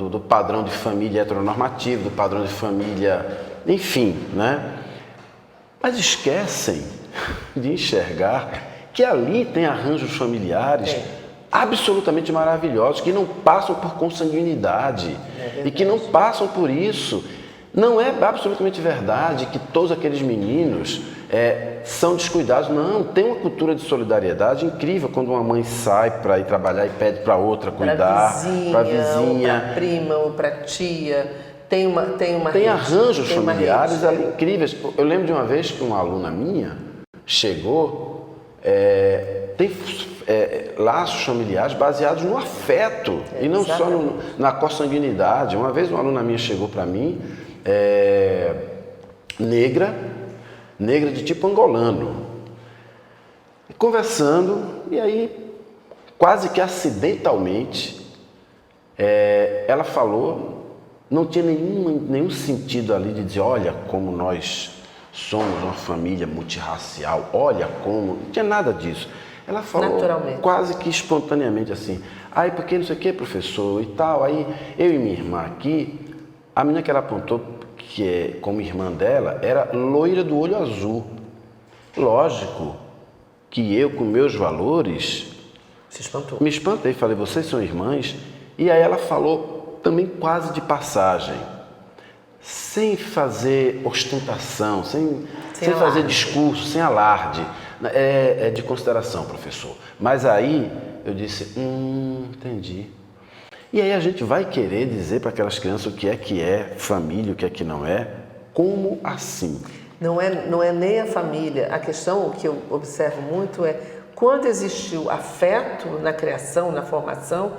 do padrão de família heteronormativo, do padrão de família, enfim, né? Mas esquecem de enxergar que ali tem arranjos familiares absolutamente maravilhosos, que não passam por consanguinidade e que não passam por isso. Não é absolutamente verdade que todos aqueles meninos são descuidados. Não, tem uma cultura de solidariedade incrível quando uma mãe sai para ir trabalhar e pede para outra cuidar, para a vizinha, para a prima ou para a tia. Tem arranjos familiares ali incríveis. Eu lembro de uma vez que uma aluna minha chegou, tem laços familiares baseados no afeto e não só na consanguinidade. Uma vez uma aluna minha chegou para mim, negra, negra de tipo angolano. Conversando, e aí, quase que acidentalmente, ela falou, não tinha nenhum sentido ali de dizer, olha como nós somos uma família multirracial, olha como, não tinha nada disso. Ela falou quase que espontaneamente assim, aí porque não sei o que, professor, e tal, aí eu e minha irmã aqui, a menina que ela apontou, que é como irmã dela, era loira do olho azul. Lógico que eu, com meus valores, se espantou. Me espantei, falei, vocês são irmãs? E aí ela falou também quase de passagem, sem fazer ostentação, sem fazer discurso, sem alarde. É de consideração, professor. Mas aí eu disse, entendi. E aí a gente vai querer dizer para aquelas crianças o que é família, o que não é. Como assim? Não é nem a família. A questão, o que eu observo muito é quando existiu afeto na criação, na formação,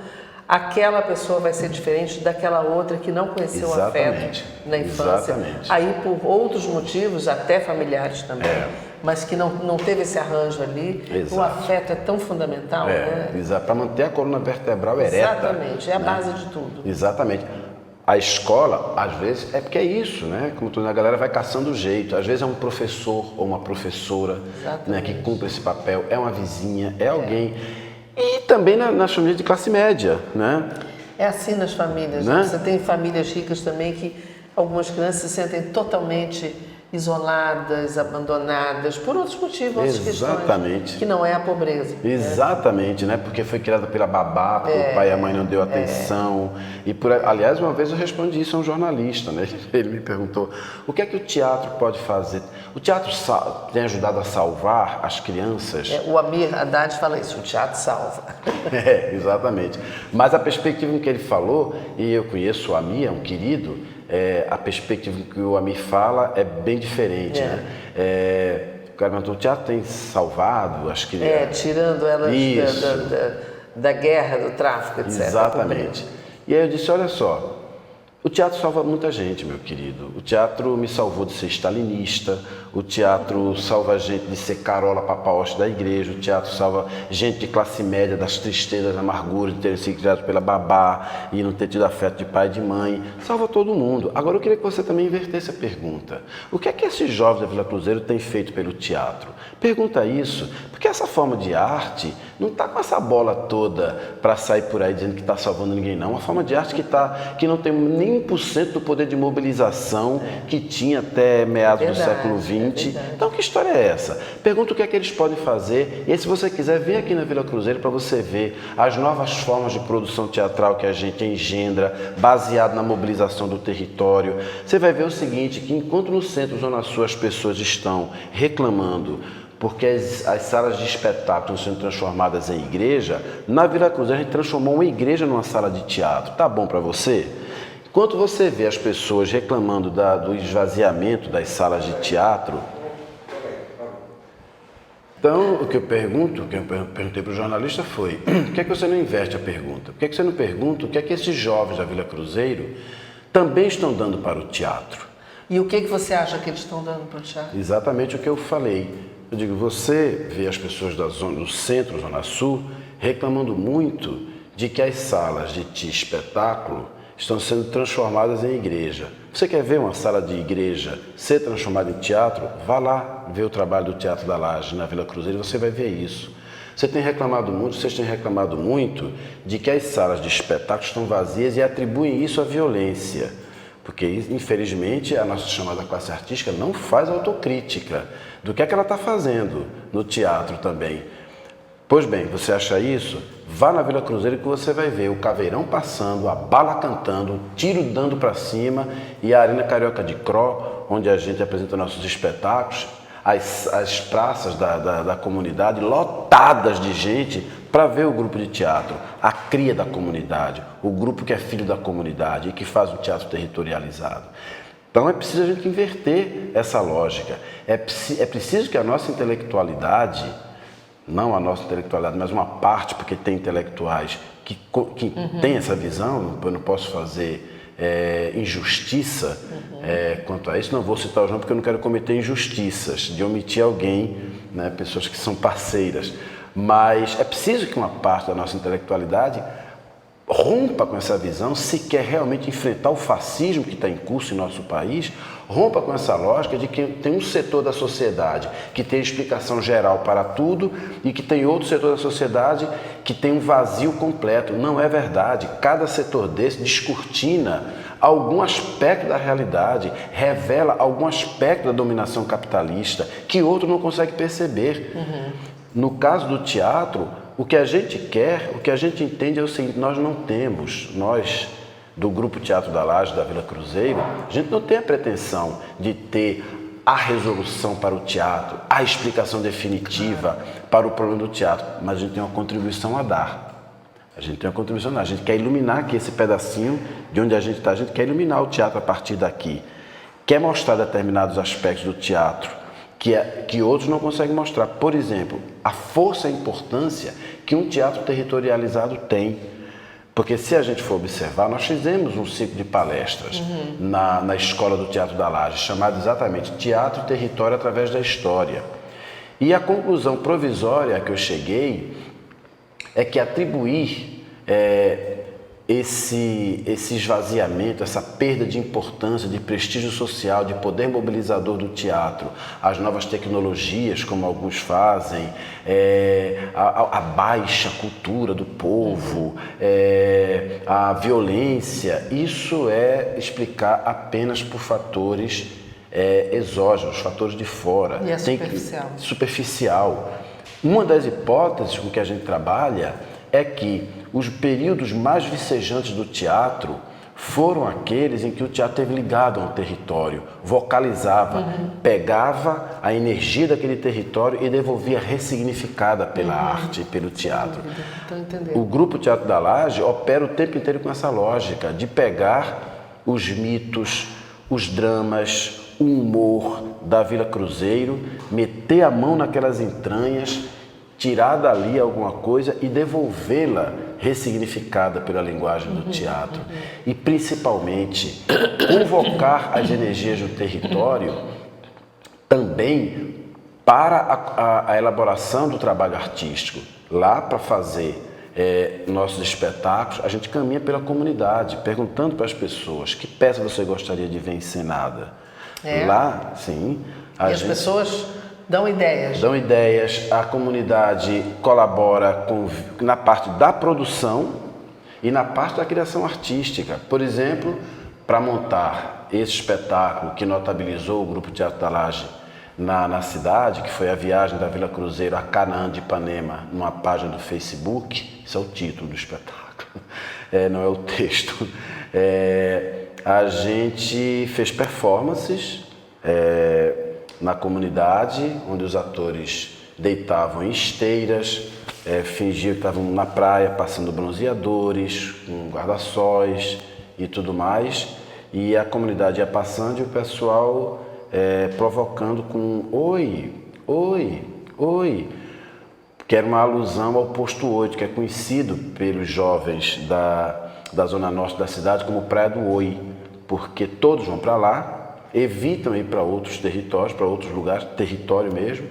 aquela pessoa vai ser diferente daquela outra que não conheceu o afeto na infância. Exatamente. Aí por outros motivos, até familiares também, mas que não teve esse arranjo ali. Exato. O afeto é tão fundamental, né? Exato, para manter a coluna vertebral ereta. Exatamente, é a base de tudo. Exatamente. A escola, às vezes, porque é isso, né? Como a galera vai caçando o jeito. Às vezes é um professor ou uma professora, né, que cumpre esse papel, é uma vizinha, é alguém. E também nas famílias de classe média, né? É assim nas famílias, né? Você tem famílias ricas também que algumas crianças se sentem totalmente isoladas, abandonadas, por outros motivos, outras questões, que não é a pobreza. Exatamente, né? Porque foi criada pela babá, porque o pai e a mãe não deu atenção. E aliás, uma vez eu respondi isso a um jornalista, né? Ele me perguntou, o que é que o teatro pode fazer? O teatro tem ajudado a salvar as crianças? O Amir Haddad fala isso, o teatro salva. Exatamente. Mas a perspectiva que ele falou, e eu conheço o Amir, é um querido, a perspectiva que o Amir fala é bem diferente, né? O cara perguntou, o teatro tem salvado as crianças? Tirando elas da guerra, do tráfico, etc. Exatamente. E aí eu disse, olha só, o teatro salva muita gente, meu querido. O teatro me salvou de ser stalinista, o teatro salva a gente de ser Carola Papaoste da igreja, o teatro salva gente de classe média das tristezas, amarguras de terem sido criados pela babá e não ter tido afeto de pai e de mãe. Salva todo mundo. Agora eu queria que você também invertesse a pergunta. O que é que esses jovens da Vila Cruzeiro têm feito pelo teatro? Pergunta isso, porque essa forma de arte não está com essa bola toda para sair por aí dizendo que está salvando ninguém, não. Uma forma de arte que não tem nem 1% do poder de mobilização que tinha até meados do século XX. Então, que história é essa? Pergunta o que é que eles podem fazer. E aí, se você quiser, vem aqui na Vila Cruzeiro para você ver as novas formas de produção teatral que a gente engendra, baseado na mobilização do território. Você vai ver o seguinte, que enquanto no centro Zona Sul as pessoas estão reclamando porque as salas de espetáculo estão sendo transformadas em igreja, na Vila Cruzeiro a gente transformou uma igreja numa sala de teatro. Tá bom para você? Enquanto você vê as pessoas reclamando do esvaziamento das salas de teatro, então o que eu perguntei para o jornalista foi, por que é que você não inverte a pergunta? Por que é que você não pergunta o que é que esses jovens da Vila Cruzeiro também estão dando para o teatro? E o que você acha que eles estão dando para o teatro? Exatamente o que eu falei. Eu digo, você vê as pessoas do centro, Zona Sul, reclamando muito de que as salas de espetáculo estão sendo transformadas em igreja. Você quer ver uma sala de igreja ser transformada em teatro? Vá lá ver o trabalho do Teatro da Laje, na Vila Cruzeiro, e você vai ver isso. Vocês têm reclamado muito de que as salas de espetáculo estão vazias e atribuem isso à violência. Porque, infelizmente, a nossa chamada classe artística não faz autocrítica do que é que ela está fazendo no teatro também. Pois bem, você acha isso? Vá na Vila Cruzeiro que você vai ver o caveirão passando, a bala cantando, o tiro dando para cima e a Arena Carioca de Cro, onde a gente apresenta nossos espetáculos, as praças da comunidade lotadas de gente para ver o grupo de teatro, a cria da comunidade, o grupo que é filho da comunidade e que faz um teatro territorializado. Então é preciso a gente inverter essa lógica. É preciso que a nossa intelectualidade, não a nossa intelectualidade, mas uma parte, porque tem intelectuais que tem essa visão, eu não posso fazer injustiça quanto a isso. Não vou citar os nomes porque eu não quero cometer injustiças, de omitir alguém, né, pessoas que são parceiras. Mas é preciso que uma parte da nossa intelectualidade rompa com essa visão, se quer realmente enfrentar o fascismo que está em curso em nosso país, rompa com essa lógica de que tem um setor da sociedade que tem explicação geral para tudo e que tem outro setor da sociedade que tem um vazio completo. Não é verdade. Cada setor desse descortina algum aspecto da realidade, revela algum aspecto da dominação capitalista que outro não consegue perceber. No caso do teatro, o que a gente quer, o que a gente entende é o seguinte: nós não temos, nós do Grupo Teatro da Laje, da Vila Cruzeiro, a gente não tem a pretensão de ter a resolução para o teatro, a explicação definitiva para o problema do teatro, mas a gente tem uma contribuição a dar. A gente tem uma contribuição a dar, a gente quer iluminar aqui esse pedacinho de onde a gente está, a gente quer iluminar o teatro a partir daqui, quer mostrar determinados aspectos do teatro que outros não conseguem mostrar. Por exemplo, a força e a importância que um teatro territorializado tem. Porque se a gente for observar, nós fizemos um ciclo de palestras na Escola do Teatro da Laje, chamado exatamente Teatro e Território através da História. E a conclusão provisória a que eu cheguei é que atribuir esse esvaziamento, essa perda de importância, de prestígio social, de poder mobilizador do teatro, as novas tecnologias, como alguns fazem, a baixa cultura do povo, a violência, isso é explicar apenas por fatores exógenos, fatores de fora. E é superficial. Superficial. Uma das hipóteses com que a gente trabalha é que os períodos mais vicejantes do teatro foram aqueles em que o teatro esteve ligado a um território, vocalizava, pegava a energia daquele território e devolvia ressignificada pela arte e pelo teatro. Estou entendendo. O Grupo Teatro da Laje opera o tempo inteiro com essa lógica de pegar os mitos, os dramas, o humor da Vila Cruzeiro, meter a mão naquelas entranhas, tirar dali alguma coisa e devolvê-la ressignificada pela linguagem do teatro. E, principalmente, convocar as energias do território também para a elaboração do trabalho artístico. Lá, para fazer nossos espetáculos, a gente caminha pela comunidade, perguntando para as pessoas: que peça você gostaria de ver encenada? Lá, sim. E as pessoas dão ideias. Dão ideias, a comunidade colabora na parte da produção e na parte da criação artística. Por exemplo, para montar esse espetáculo que notabilizou o Grupo Teatro da Laje na cidade, que foi a viagem da Vila Cruzeiro a Canaã de Ipanema, numa página do Facebook, isso é o título do espetáculo, não é o texto. A gente fez performances na comunidade, onde os atores deitavam em esteiras, fingiam que estavam na praia passando bronzeadores, com guarda-sóis e tudo mais, e a comunidade ia passando e o pessoal provocando com oi, oi, oi, que era uma alusão ao posto 8, que é conhecido pelos jovens da zona norte da cidade como Praia do Oi, porque todos vão para lá, evitam ir para outros territórios, para outros lugares, território mesmo,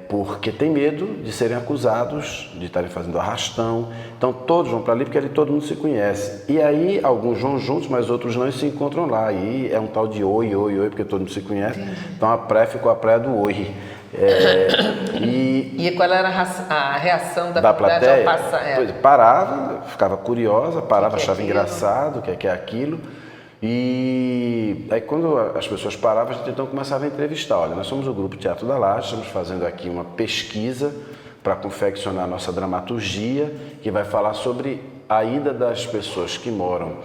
porque tem medo de serem acusados de estarem fazendo arrastão. Então todos vão para ali porque ali todo mundo se conhece. E aí alguns vão juntos, mas outros não, e se encontram lá. E é um tal de oi, oi, oi, porque todo mundo se conhece. Então a praia ficou a Praia do Oi. E qual era a reação da plateia ao passar? Pois, parava, ficava curiosa, parava, que achava é engraçado o que é aquilo. E aí quando as pessoas paravam, a gente então começava a entrevistar. Olha, nós somos o Grupo Teatro da Laje, estamos fazendo aqui uma pesquisa para confeccionar a nossa dramaturgia, que vai falar sobre a ida das pessoas que moram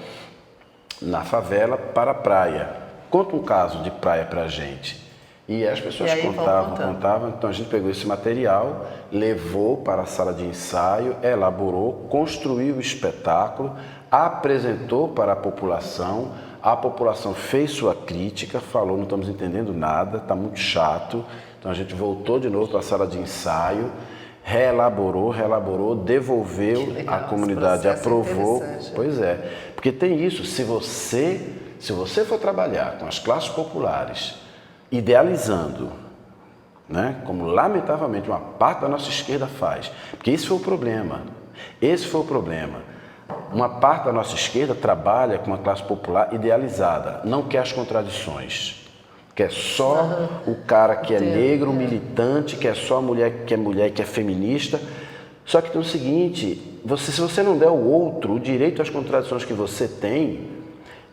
na favela para a praia. Conta um caso de praia para a gente. E as pessoas contavam, então a gente pegou esse material, levou para a sala de ensaio, elaborou, construiu o espetáculo, apresentou para a população fez sua crítica, falou: não estamos entendendo nada, está muito chato. Então a gente voltou de novo para a sala de ensaio, reelaborou, devolveu, a comunidade aprovou. Pois é, porque tem isso, se você for trabalhar com as classes populares, idealizando, né, como lamentavelmente uma parte da nossa esquerda faz, porque esse foi o problema, Uma parte da nossa esquerda trabalha com uma classe popular idealizada, não quer as contradições. Quer só o cara que é negro, militante, quer só a mulher e que é feminista. Só que tem o seguinte, se você não der ao outro o direito às contradições que você tem,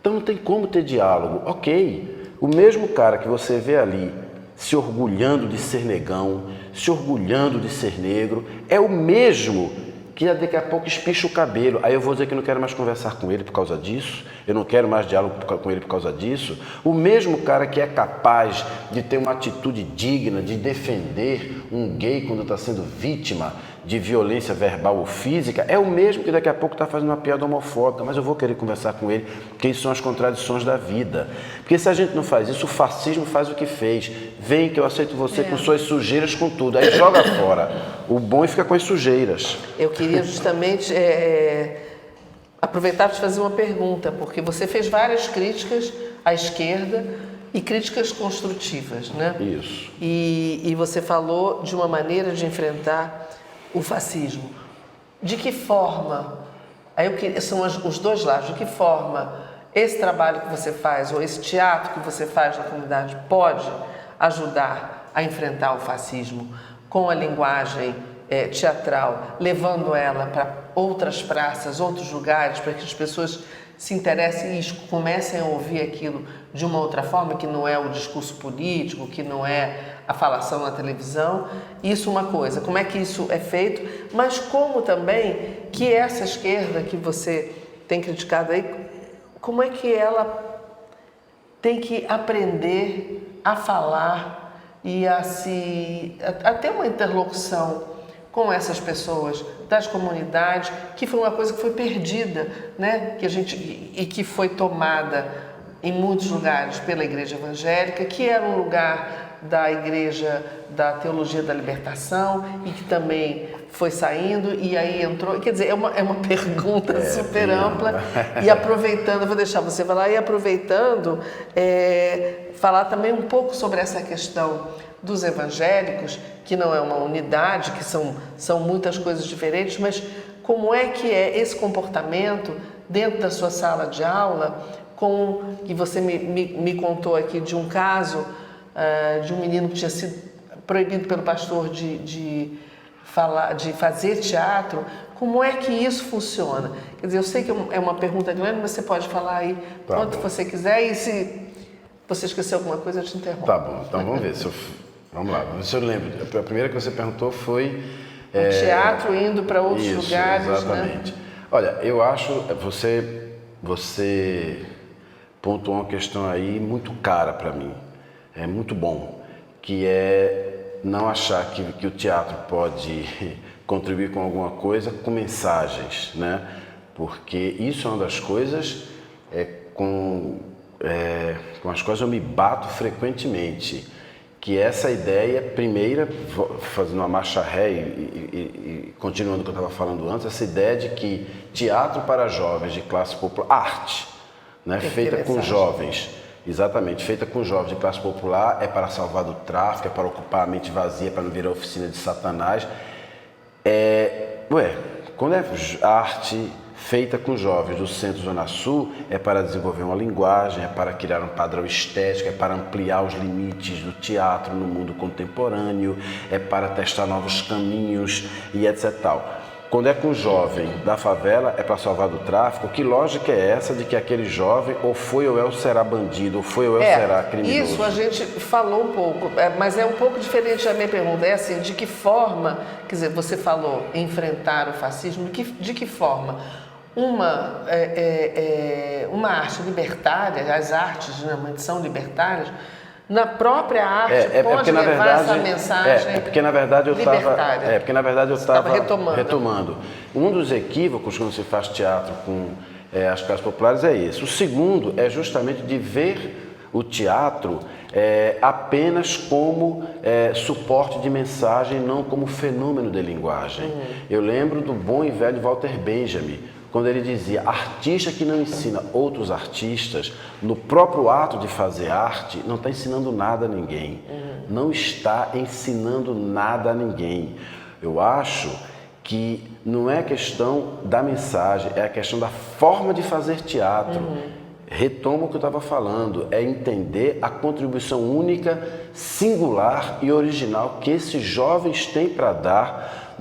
então não tem como ter diálogo. Ok, o mesmo cara que você vê ali se orgulhando de ser negão, se orgulhando de ser negro, é o mesmo que daqui a pouco espicha o cabelo. Aí eu vou dizer que não quero mais conversar com ele por causa disso, eu não quero mais diálogo com ele por causa disso. O mesmo cara que é capaz de ter uma atitude digna, de defender um gay quando está sendo vítima de violência verbal ou física, é o mesmo que daqui a pouco está fazendo uma piada homofóbica, mas eu vou querer conversar com ele, porque isso são as contradições da vida. Porque se a gente não faz isso, o fascismo faz o que fez. Vem que eu aceito você com suas sujeiras, com tudo. Aí joga fora. O bom é ficar com as sujeiras. Eu queria justamente aproveitar para te fazer uma pergunta, porque você fez várias críticas à esquerda e críticas construtivas, né? Isso. E você falou de uma maneira de enfrentar o fascismo. De que forma, são os dois lados, de que forma esse trabalho que você faz, ou esse teatro que você faz na comunidade, pode ajudar a enfrentar o fascismo com a linguagem teatral, levando ela para outras praças, outros lugares, para que as pessoas se interessem e comecem a ouvir aquilo de uma outra forma, que não é o discurso político, que não é a falação na televisão. Isso uma coisa, como é que isso é feito, mas como também que essa esquerda que você tem criticado aí, como é que ela tem que aprender a falar e a ter uma interlocução com essas pessoas das comunidades, que foi uma coisa que foi perdida, né? E que foi tomada em muitos lugares pela Igreja Evangélica, que era um lugar da Igreja da Teologia da Libertação e que também foi saindo e aí entrou. Quer dizer, é uma pergunta super ampla. E aproveitando, eu vou deixar você falar, e aproveitando, falar também um pouco sobre essa questão dos evangélicos, que não é uma unidade, que são muitas coisas diferentes, mas como é que é esse comportamento dentro da sua sala de aula, que você me contou aqui de um caso de um menino que tinha sido proibido pelo pastor de fazer teatro. Como é que isso funciona? Quer dizer, eu sei que é uma pergunta grande, mas você pode falar aí quanto você quiser, e se você esqueceu alguma coisa, eu te interrompo. Tá bom, então vamos ver. Vamos lá, vamos ver se eu lembro. A primeira que você perguntou foi... O teatro indo para outros isso, lugares, exatamente. Né? Olha, eu acho, você pontuou uma questão aí muito cara para mim, é muito bom, que é não achar que o teatro pode contribuir com alguma coisa com mensagens, né? Porque isso é uma das coisas com as quais eu me bato frequentemente, que essa ideia, primeira, fazendo uma marcha ré e continuando o que eu estava falando antes, essa ideia de que teatro para jovens de classe popular, arte, né, feita com jovens, exatamente, feita com jovens de classe popular, é para salvar do tráfico, é para ocupar a mente vazia, para não virar oficina de Satanás. Quando é arte feita com jovens do Centro-Zona Sul, é para desenvolver uma linguagem, é para criar um padrão estético, é para ampliar os limites do teatro no mundo contemporâneo, é para testar novos caminhos e etc. Quando é com jovem da favela, é para salvar do tráfico. Que lógica é essa de que aquele jovem ou foi ou será bandido, ou foi ou será criminoso? Isso a gente falou um pouco, mas é um pouco diferente da minha pergunta. É assim, de que forma, quer dizer, você falou enfrentar o fascismo, de que forma uma arte libertária, as artes geralmente são libertárias, na própria arte pode levar essa mensagem porque na verdade eu estava retomando. Um dos equívocos quando se faz teatro com as classes populares é esse. O segundo é justamente de ver o teatro apenas como suporte de mensagem, não como fenômeno de linguagem. Eu lembro do bom e velho Walter Benjamin, quando ele dizia: artista que não ensina outros artistas, no próprio ato de fazer arte, não está ensinando nada a ninguém. Não está ensinando nada a ninguém. Eu acho que não é questão da mensagem, é a questão da forma de fazer teatro. Retomo o que eu estava falando, é entender a contribuição única, singular e original que esses jovens têm para dar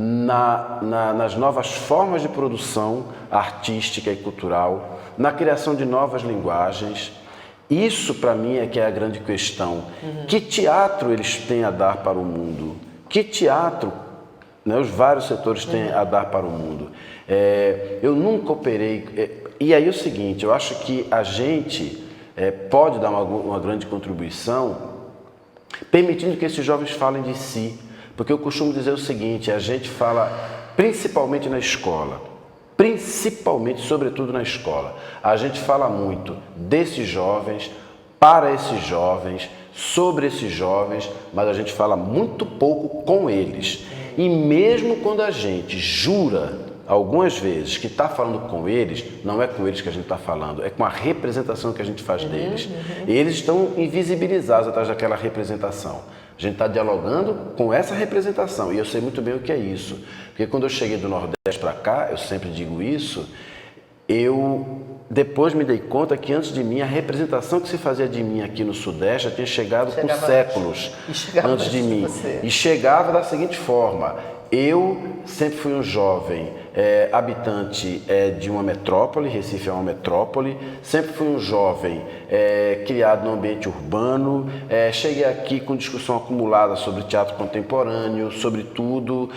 nas novas formas de produção artística e cultural, na criação de novas linguagens. Isso, para mim, é que é a grande questão. Que teatro eles têm a dar para o mundo? Que teatro, né, os vários setores têm a dar para o mundo? Eu nunca operei... E aí é o seguinte, eu acho que a gente pode dar uma grande contribuição permitindo que esses jovens falem de si. Porque eu costumo dizer o seguinte, a gente fala principalmente na escola, sobretudo na escola, a gente fala muito desses jovens, para esses jovens, sobre esses jovens, mas a gente fala muito pouco com eles. E mesmo quando a gente jura algumas vezes que está falando com eles, não é com eles que a gente está falando, é com a representação que a gente faz deles. E eles estão invisibilizados atrás daquela representação. A gente está dialogando com essa representação e eu sei muito bem o que é isso. Porque quando eu cheguei do Nordeste para cá, eu sempre digo isso, eu depois me dei conta que antes de mim, a representação que se fazia de mim aqui no Sudeste já tinha chegado com séculos antes de mim. E chegava da seguinte forma: eu sempre fui um jovem habitante de uma metrópole, Recife é uma metrópole, sempre fui um jovem criado no ambiente urbano, cheguei aqui com discussão acumulada sobre teatro contemporâneo, sobre tudo,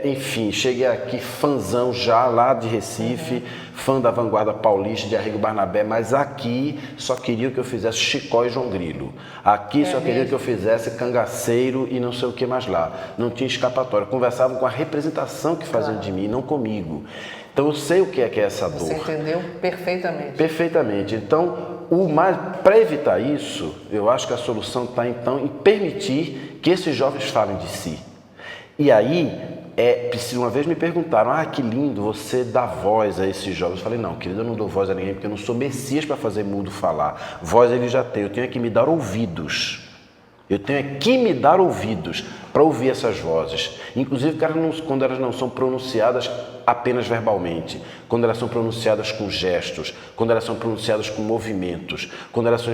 enfim, cheguei aqui fãzão já lá de Recife, fã da vanguarda paulista, de Arrigo Barnabé, mas aqui só queria que eu fizesse Chicó e João Grilo, aqui só queria que eu fizesse Cangaceiro e não sei o que mais lá, não tinha escapatória, conversavam com a representação que faziam de mim, não comigo. Então eu sei o que é essa dor. Você entendeu perfeitamente. Perfeitamente. Então, para evitar isso, eu acho que a solução está então em permitir que esses jovens falem de si. E aí, uma vez me perguntaram: que lindo, você dá voz a esses jovens. Eu falei: não, querido, eu não dou voz a ninguém porque eu não sou Messias para fazer mudo falar. Voz ele já tem, eu tenho que me dar ouvidos. Eu tenho que me dar ouvidos para ouvir essas vozes. Inclusive quando elas não são pronunciadas apenas verbalmente, quando elas são pronunciadas com gestos, quando elas são pronunciadas com movimentos, quando elas são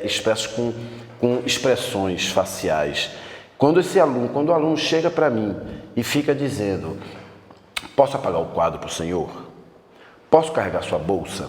expressas com expressões faciais. Quando o aluno chega para mim e fica dizendo: posso apagar o quadro para o senhor? Posso carregar sua bolsa?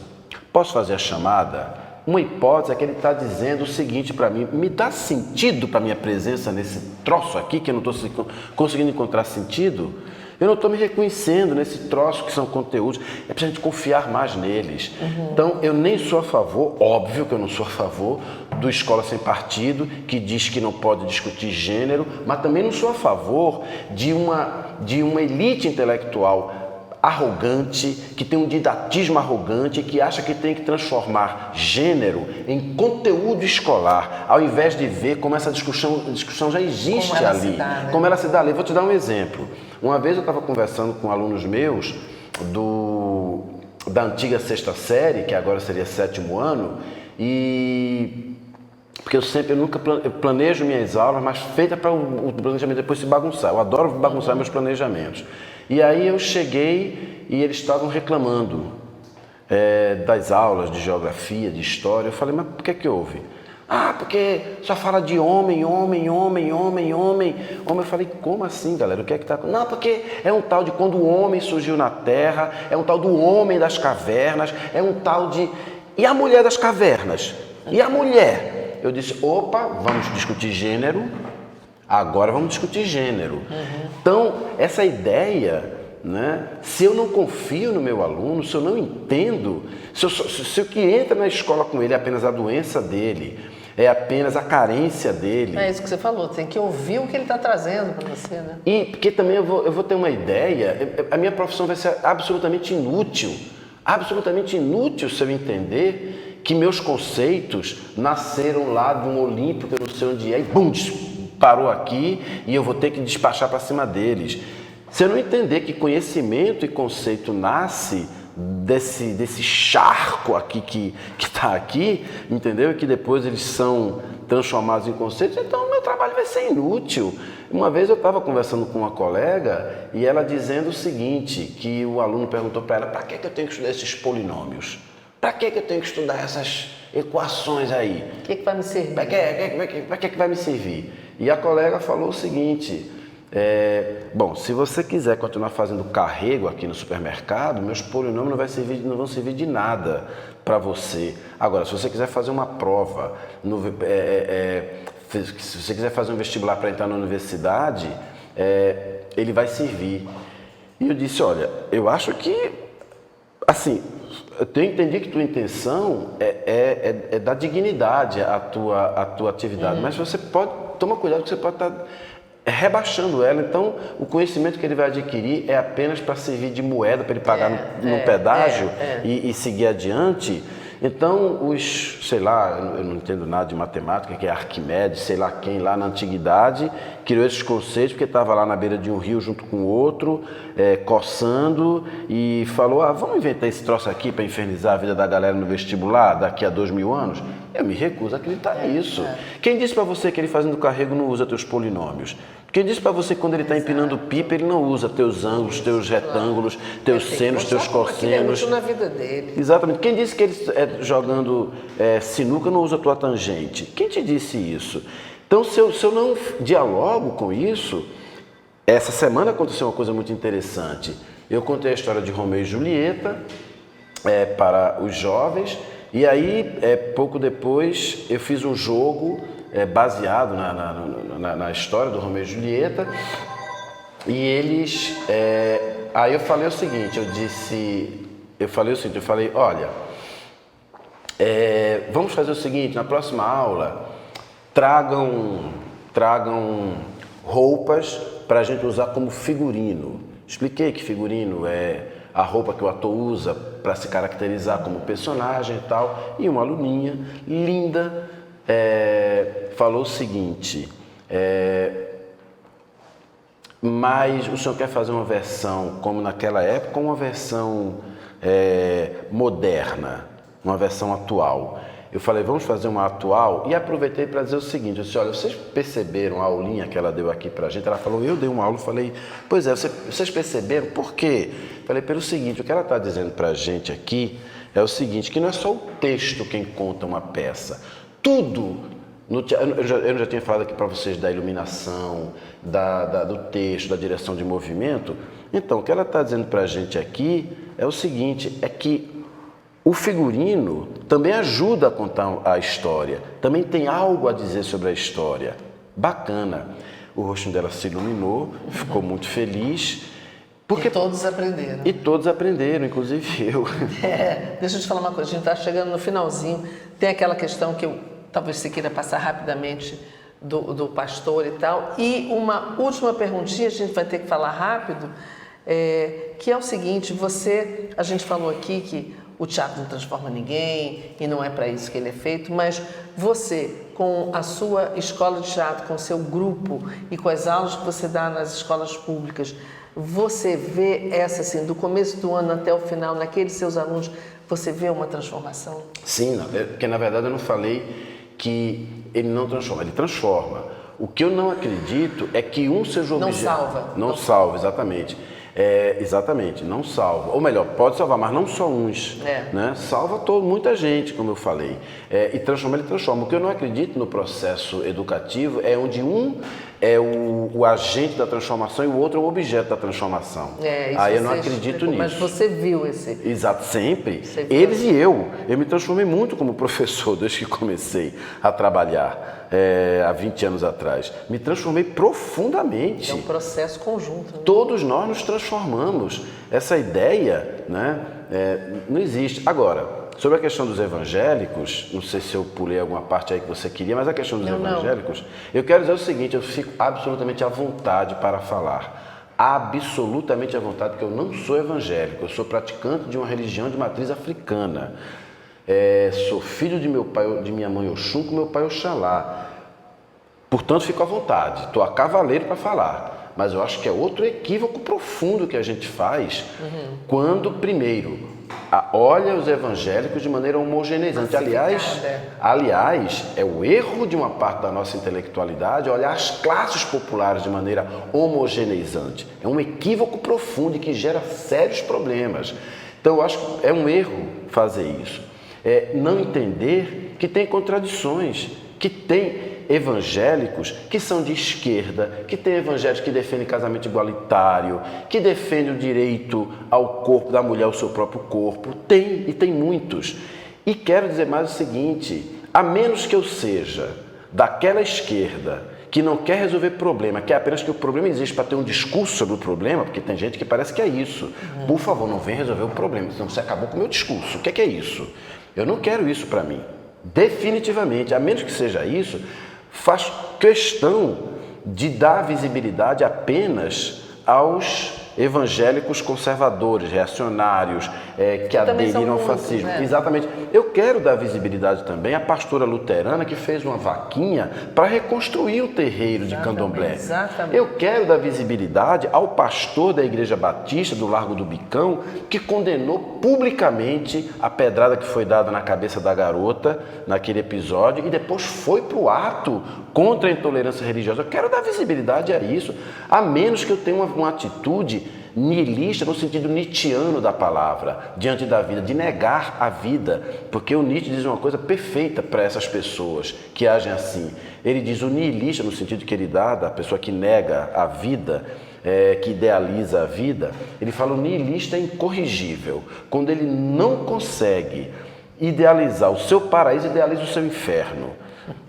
Posso fazer a chamada? Uma hipótese é que ele está dizendo o seguinte para mim: me dá sentido para a minha presença nesse troço aqui, que eu não estou conseguindo encontrar sentido? Eu não estou me reconhecendo nesse troço que são conteúdos. É para a gente confiar mais neles. Então, eu nem sou a favor, óbvio que eu não sou a favor do Escola Sem Partido, que diz que não pode discutir gênero, mas também não sou a favor de uma elite intelectual arrogante, que tem um didatismo arrogante, que acha que tem que transformar gênero em conteúdo escolar, ao invés de ver como essa discussão já existe ali, como ela se dá ali. Vou te dar um exemplo. Uma vez eu estava conversando com alunos meus da antiga sexta série, que agora seria 7º ano, porque eu nunca planejo minhas aulas, mas feita para o planejamento depois se bagunçar. Eu adoro bagunçar meus planejamentos. E aí eu cheguei e eles estavam reclamando das aulas de geografia, de história. Eu falei: mas por que houve? Porque só fala de homem. Eu falei: como assim, galera? O que é que está acontecendo? Não, porque é um tal de quando o homem surgiu na Terra, é um tal do homem das cavernas, é um tal de... E a mulher das cavernas? E a mulher? Eu disse: opa, vamos discutir gênero. Agora vamos discutir gênero. Então, essa ideia, né, se eu não confio no meu aluno, se eu não entendo, se o que entra na escola com ele é apenas a doença dele, é apenas a carência dele. É isso que você falou, tem que ouvir o que ele está trazendo para você, né? E porque também eu vou ter uma ideia, a minha profissão vai ser absolutamente inútil se eu entender que meus conceitos nasceram lá de um Olimpo, que eu não sei onde é, e bum, parou aqui e eu vou ter que despachar para cima deles. Se eu não entender que conhecimento e conceito nasce desse charco aqui que está aqui, entendeu? E que depois eles são transformados em conceitos, então o meu trabalho vai ser inútil. Uma vez eu estava conversando com uma colega e ela dizendo o seguinte, que o aluno perguntou para ela, para que eu tenho que estudar esses polinômios? Para que eu tenho que estudar essas equações aí? O que vai me servir? Para que vai me servir? E a colega falou o seguinte, bom, se você quiser continuar fazendo carrego aqui no supermercado, meus polinômios não vão servir de nada para você. Agora, se você quiser fazer uma prova, se você quiser fazer um vestibular para entrar na universidade, ele vai servir. E eu disse, olha, eu acho que, assim, eu entendi que tua intenção é dar dignidade à tua atividade, mas você toma cuidado que você pode estar rebaixando ela. Então, o conhecimento que ele vai adquirir é apenas para servir de moeda para ele pagar no pedágio e seguir adiante. Então, sei lá, eu não entendo nada de matemática, que é Arquimedes, sei lá quem lá na antiguidade, criou esses conceitos porque estava lá na beira de um rio junto com o outro, coçando, e falou, vamos inventar esse troço aqui para infernizar a vida da galera no vestibular daqui a 2000 anos? Eu me recuso a acreditar nisso. Quem disse para você que ele fazendo carrego não usa teus polinômios? Quem disse para você que quando ele está empinando pipa, ele não usa teus ângulos, teus retângulos, teus senos, teus cossenos? Ele na vida dele. Exatamente. Quem disse que ele jogando sinuca não usa tua tangente? Quem te disse isso? Então, se eu não dialogo com isso, essa semana aconteceu uma coisa muito interessante. Eu contei a história de Romeu e Julieta para os jovens, e aí, pouco depois, eu fiz um jogo baseado na história do Romeu e Julieta, e eles... aí eu falei o seguinte, eu falei, olha, vamos fazer o seguinte, na próxima aula, tragam roupas para a gente usar como figurino. Expliquei que figurino é a roupa que o ator usa para se caracterizar como personagem e tal. E uma aluninha linda falou o seguinte, mas o senhor quer fazer uma versão como naquela época, ou uma versão moderna, uma versão atual? Eu falei, vamos fazer uma atual, e aproveitei para dizer o seguinte, eu disse, olha, vocês perceberam a aulinha que ela deu aqui para a gente? Ela falou, eu dei uma aula, eu falei, pois é, vocês perceberam? Por quê? Eu falei, pelo seguinte, o que ela está dizendo para a gente aqui é o seguinte, que não é só o texto quem conta uma peça, tudo, eu já tinha falado aqui para vocês da iluminação, do texto, da direção de movimento, então o que ela está dizendo para a gente aqui é o seguinte, é que o figurino também ajuda a contar a história, também tem algo a dizer sobre a história. Bacana. O rostinho dela se iluminou, ficou muito feliz. E todos aprenderam. E todos aprenderam, inclusive eu. Deixa eu te falar uma coisa, a gente está chegando no finalzinho, tem aquela questão que talvez você queira passar rapidamente do pastor e tal, e uma última perguntinha, a gente vai ter que falar rápido, que é o seguinte, a gente falou aqui que o teatro não transforma ninguém e não é para isso que ele é feito, mas você, com a sua escola de teatro, com o seu grupo e com as aulas que você dá nas escolas públicas, você vê assim, do começo do ano até o final, naqueles seus alunos, você vê uma transformação? Sim, porque na verdade eu não falei que ele não transforma, ele transforma. O que eu não acredito é que um seja objeto... Não salva. Não salva, exatamente. Exatamente, não salva. Ou melhor, pode salvar, mas não só uns. Né? Salva muita gente, como eu falei. E ele transforma. O que eu não acredito no processo educativo é onde um é o agente da transformação e o outro é o objeto da transformação. Aí eu não acredito nisso. Mas você viu esse... Exato, sempre. Eles e eu. Eu me transformei muito como professor desde que comecei a trabalhar há 20 anos atrás. Me transformei profundamente. É um processo conjunto. Né? Todos nós nos transformamos. Essa ideia, né, não existe. Agora, sobre a questão dos evangélicos, não sei se eu pulei alguma parte aí que você queria, mas a questão dos evangélicos, eu quero dizer o seguinte, eu fico absolutamente à vontade para falar. Absolutamente à vontade, porque eu não sou evangélico, eu sou praticante de uma religião de matriz africana. sou filho de meu pai, de minha mãe Oxum com meu pai Oxalá. Portanto, fico à vontade, estou a cavaleiro para falar. Mas eu acho que é outro equívoco profundo que a gente faz quando, primeiro, olha os evangélicos de maneira homogeneizante. Aliás, é o erro de uma parte da nossa intelectualidade olhar as classes populares de maneira homogeneizante. É um equívoco profundo e que gera sérios problemas. Então, eu acho que é um erro fazer isso. Não entender que tem contradições, que tem evangélicos que são de esquerda, que tem evangélicos que defendem casamento igualitário, que defendem o direito ao corpo da mulher, ao seu próprio corpo. Tem, e tem muitos. E quero dizer mais o seguinte, a menos que eu seja daquela esquerda que não quer resolver problema, que é apenas que o problema existe para ter um discurso sobre o problema, porque tem gente que parece que é isso. Por favor, não vem resolver o problema, senão você acabou com o meu discurso. O que é isso? Eu não quero isso para mim. Definitivamente, a menos que seja isso, faz questão de dar visibilidade apenas aos evangélicos conservadores, reacionários, que aderiram ao fascismo. Né? Exatamente. Eu quero dar visibilidade também à pastora luterana que fez uma vaquinha para reconstruir o terreiro de Candomblé. Exatamente. Eu quero dar visibilidade ao pastor da Igreja Batista do Largo do Bicão que condenou publicamente a pedrada que foi dada na cabeça da garota naquele episódio e depois foi para o ato contra a intolerância religiosa. Eu quero dar visibilidade a isso, a menos que eu tenha uma atitude nihilista no sentido nietzschiano da palavra, diante da vida, de negar a vida, porque o Nietzsche diz uma coisa perfeita para essas pessoas que agem assim. Ele diz o nihilista no sentido que ele dá da pessoa que nega a vida, que idealiza a vida, ele fala o nihilista é incorrigível, quando ele não consegue idealizar o seu paraíso, idealiza o seu inferno.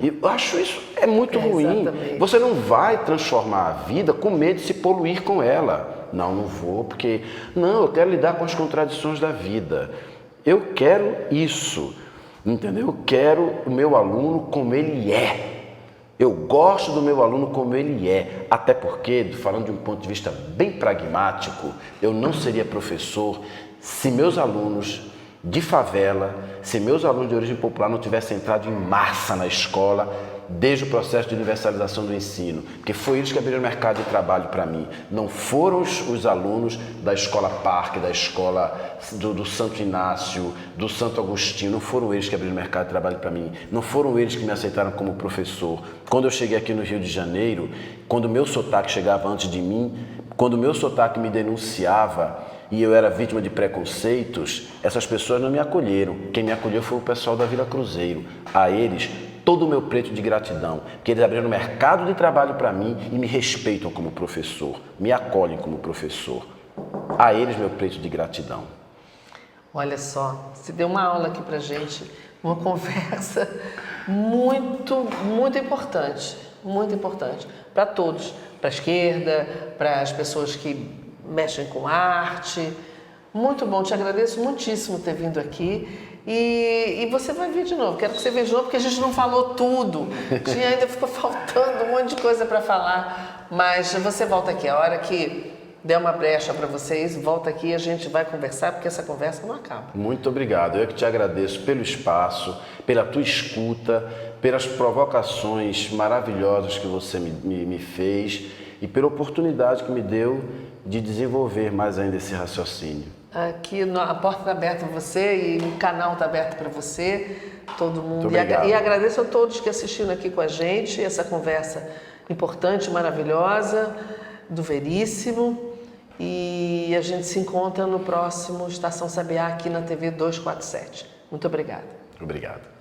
E eu acho isso muito ruim. Exatamente. Você não vai transformar a vida com medo de se poluir com ela. Não vou, porque... Não, eu quero lidar com as contradições da vida. Eu quero isso, entendeu? Eu quero o meu aluno como ele é. Eu gosto do meu aluno como ele é. Até porque, falando de um ponto de vista bem pragmático, eu não seria professor se meus alunos de favela, se meus alunos de origem popular não tivessem entrado em massa na escola desde o processo de universalização do ensino, porque foi eles que abriram o mercado de trabalho para mim. Não foram os alunos da Escola Parque, da escola do Santo Inácio, do Santo Agostinho, não foram eles que abriram o mercado de trabalho para mim, não foram eles que me aceitaram como professor. Quando eu cheguei aqui no Rio de Janeiro, quando o meu sotaque chegava antes de mim, quando o meu sotaque me denunciava e eu era vítima de preconceitos, essas pessoas não me acolheram. Quem me acolheu foi o pessoal da Vila Cruzeiro. A eles, todo o meu preto de gratidão, porque eles abriram mercado de trabalho para mim e me respeitam como professor, me acolhem como professor. A eles, meu preto de gratidão. Olha só, você deu uma aula aqui pra gente, uma conversa muito importante para todos, para a esquerda, para as pessoas que mexem com arte. Muito bom, te agradeço muitíssimo ter vindo aqui. E você vai vir de novo, quero que você venha de novo, porque a gente não falou tudo. Ainda ficou faltando um monte de coisa para falar. Mas você volta aqui, a hora que der uma brecha para vocês, volta aqui e a gente vai conversar, porque essa conversa não acaba. Muito obrigado, eu que te agradeço pelo espaço, pela tua escuta, pelas provocações maravilhosas que você me fez e pela oportunidade que me deu de desenvolver mais ainda esse raciocínio. Aqui a porta está aberta para você e o canal está aberto para você, todo mundo. E agradeço a todos que assistiram aqui com a gente, essa conversa importante, maravilhosa, do Veríssimo. E a gente se encontra no próximo Estação Sabiá aqui na TV 247. Muito obrigada. Obrigado.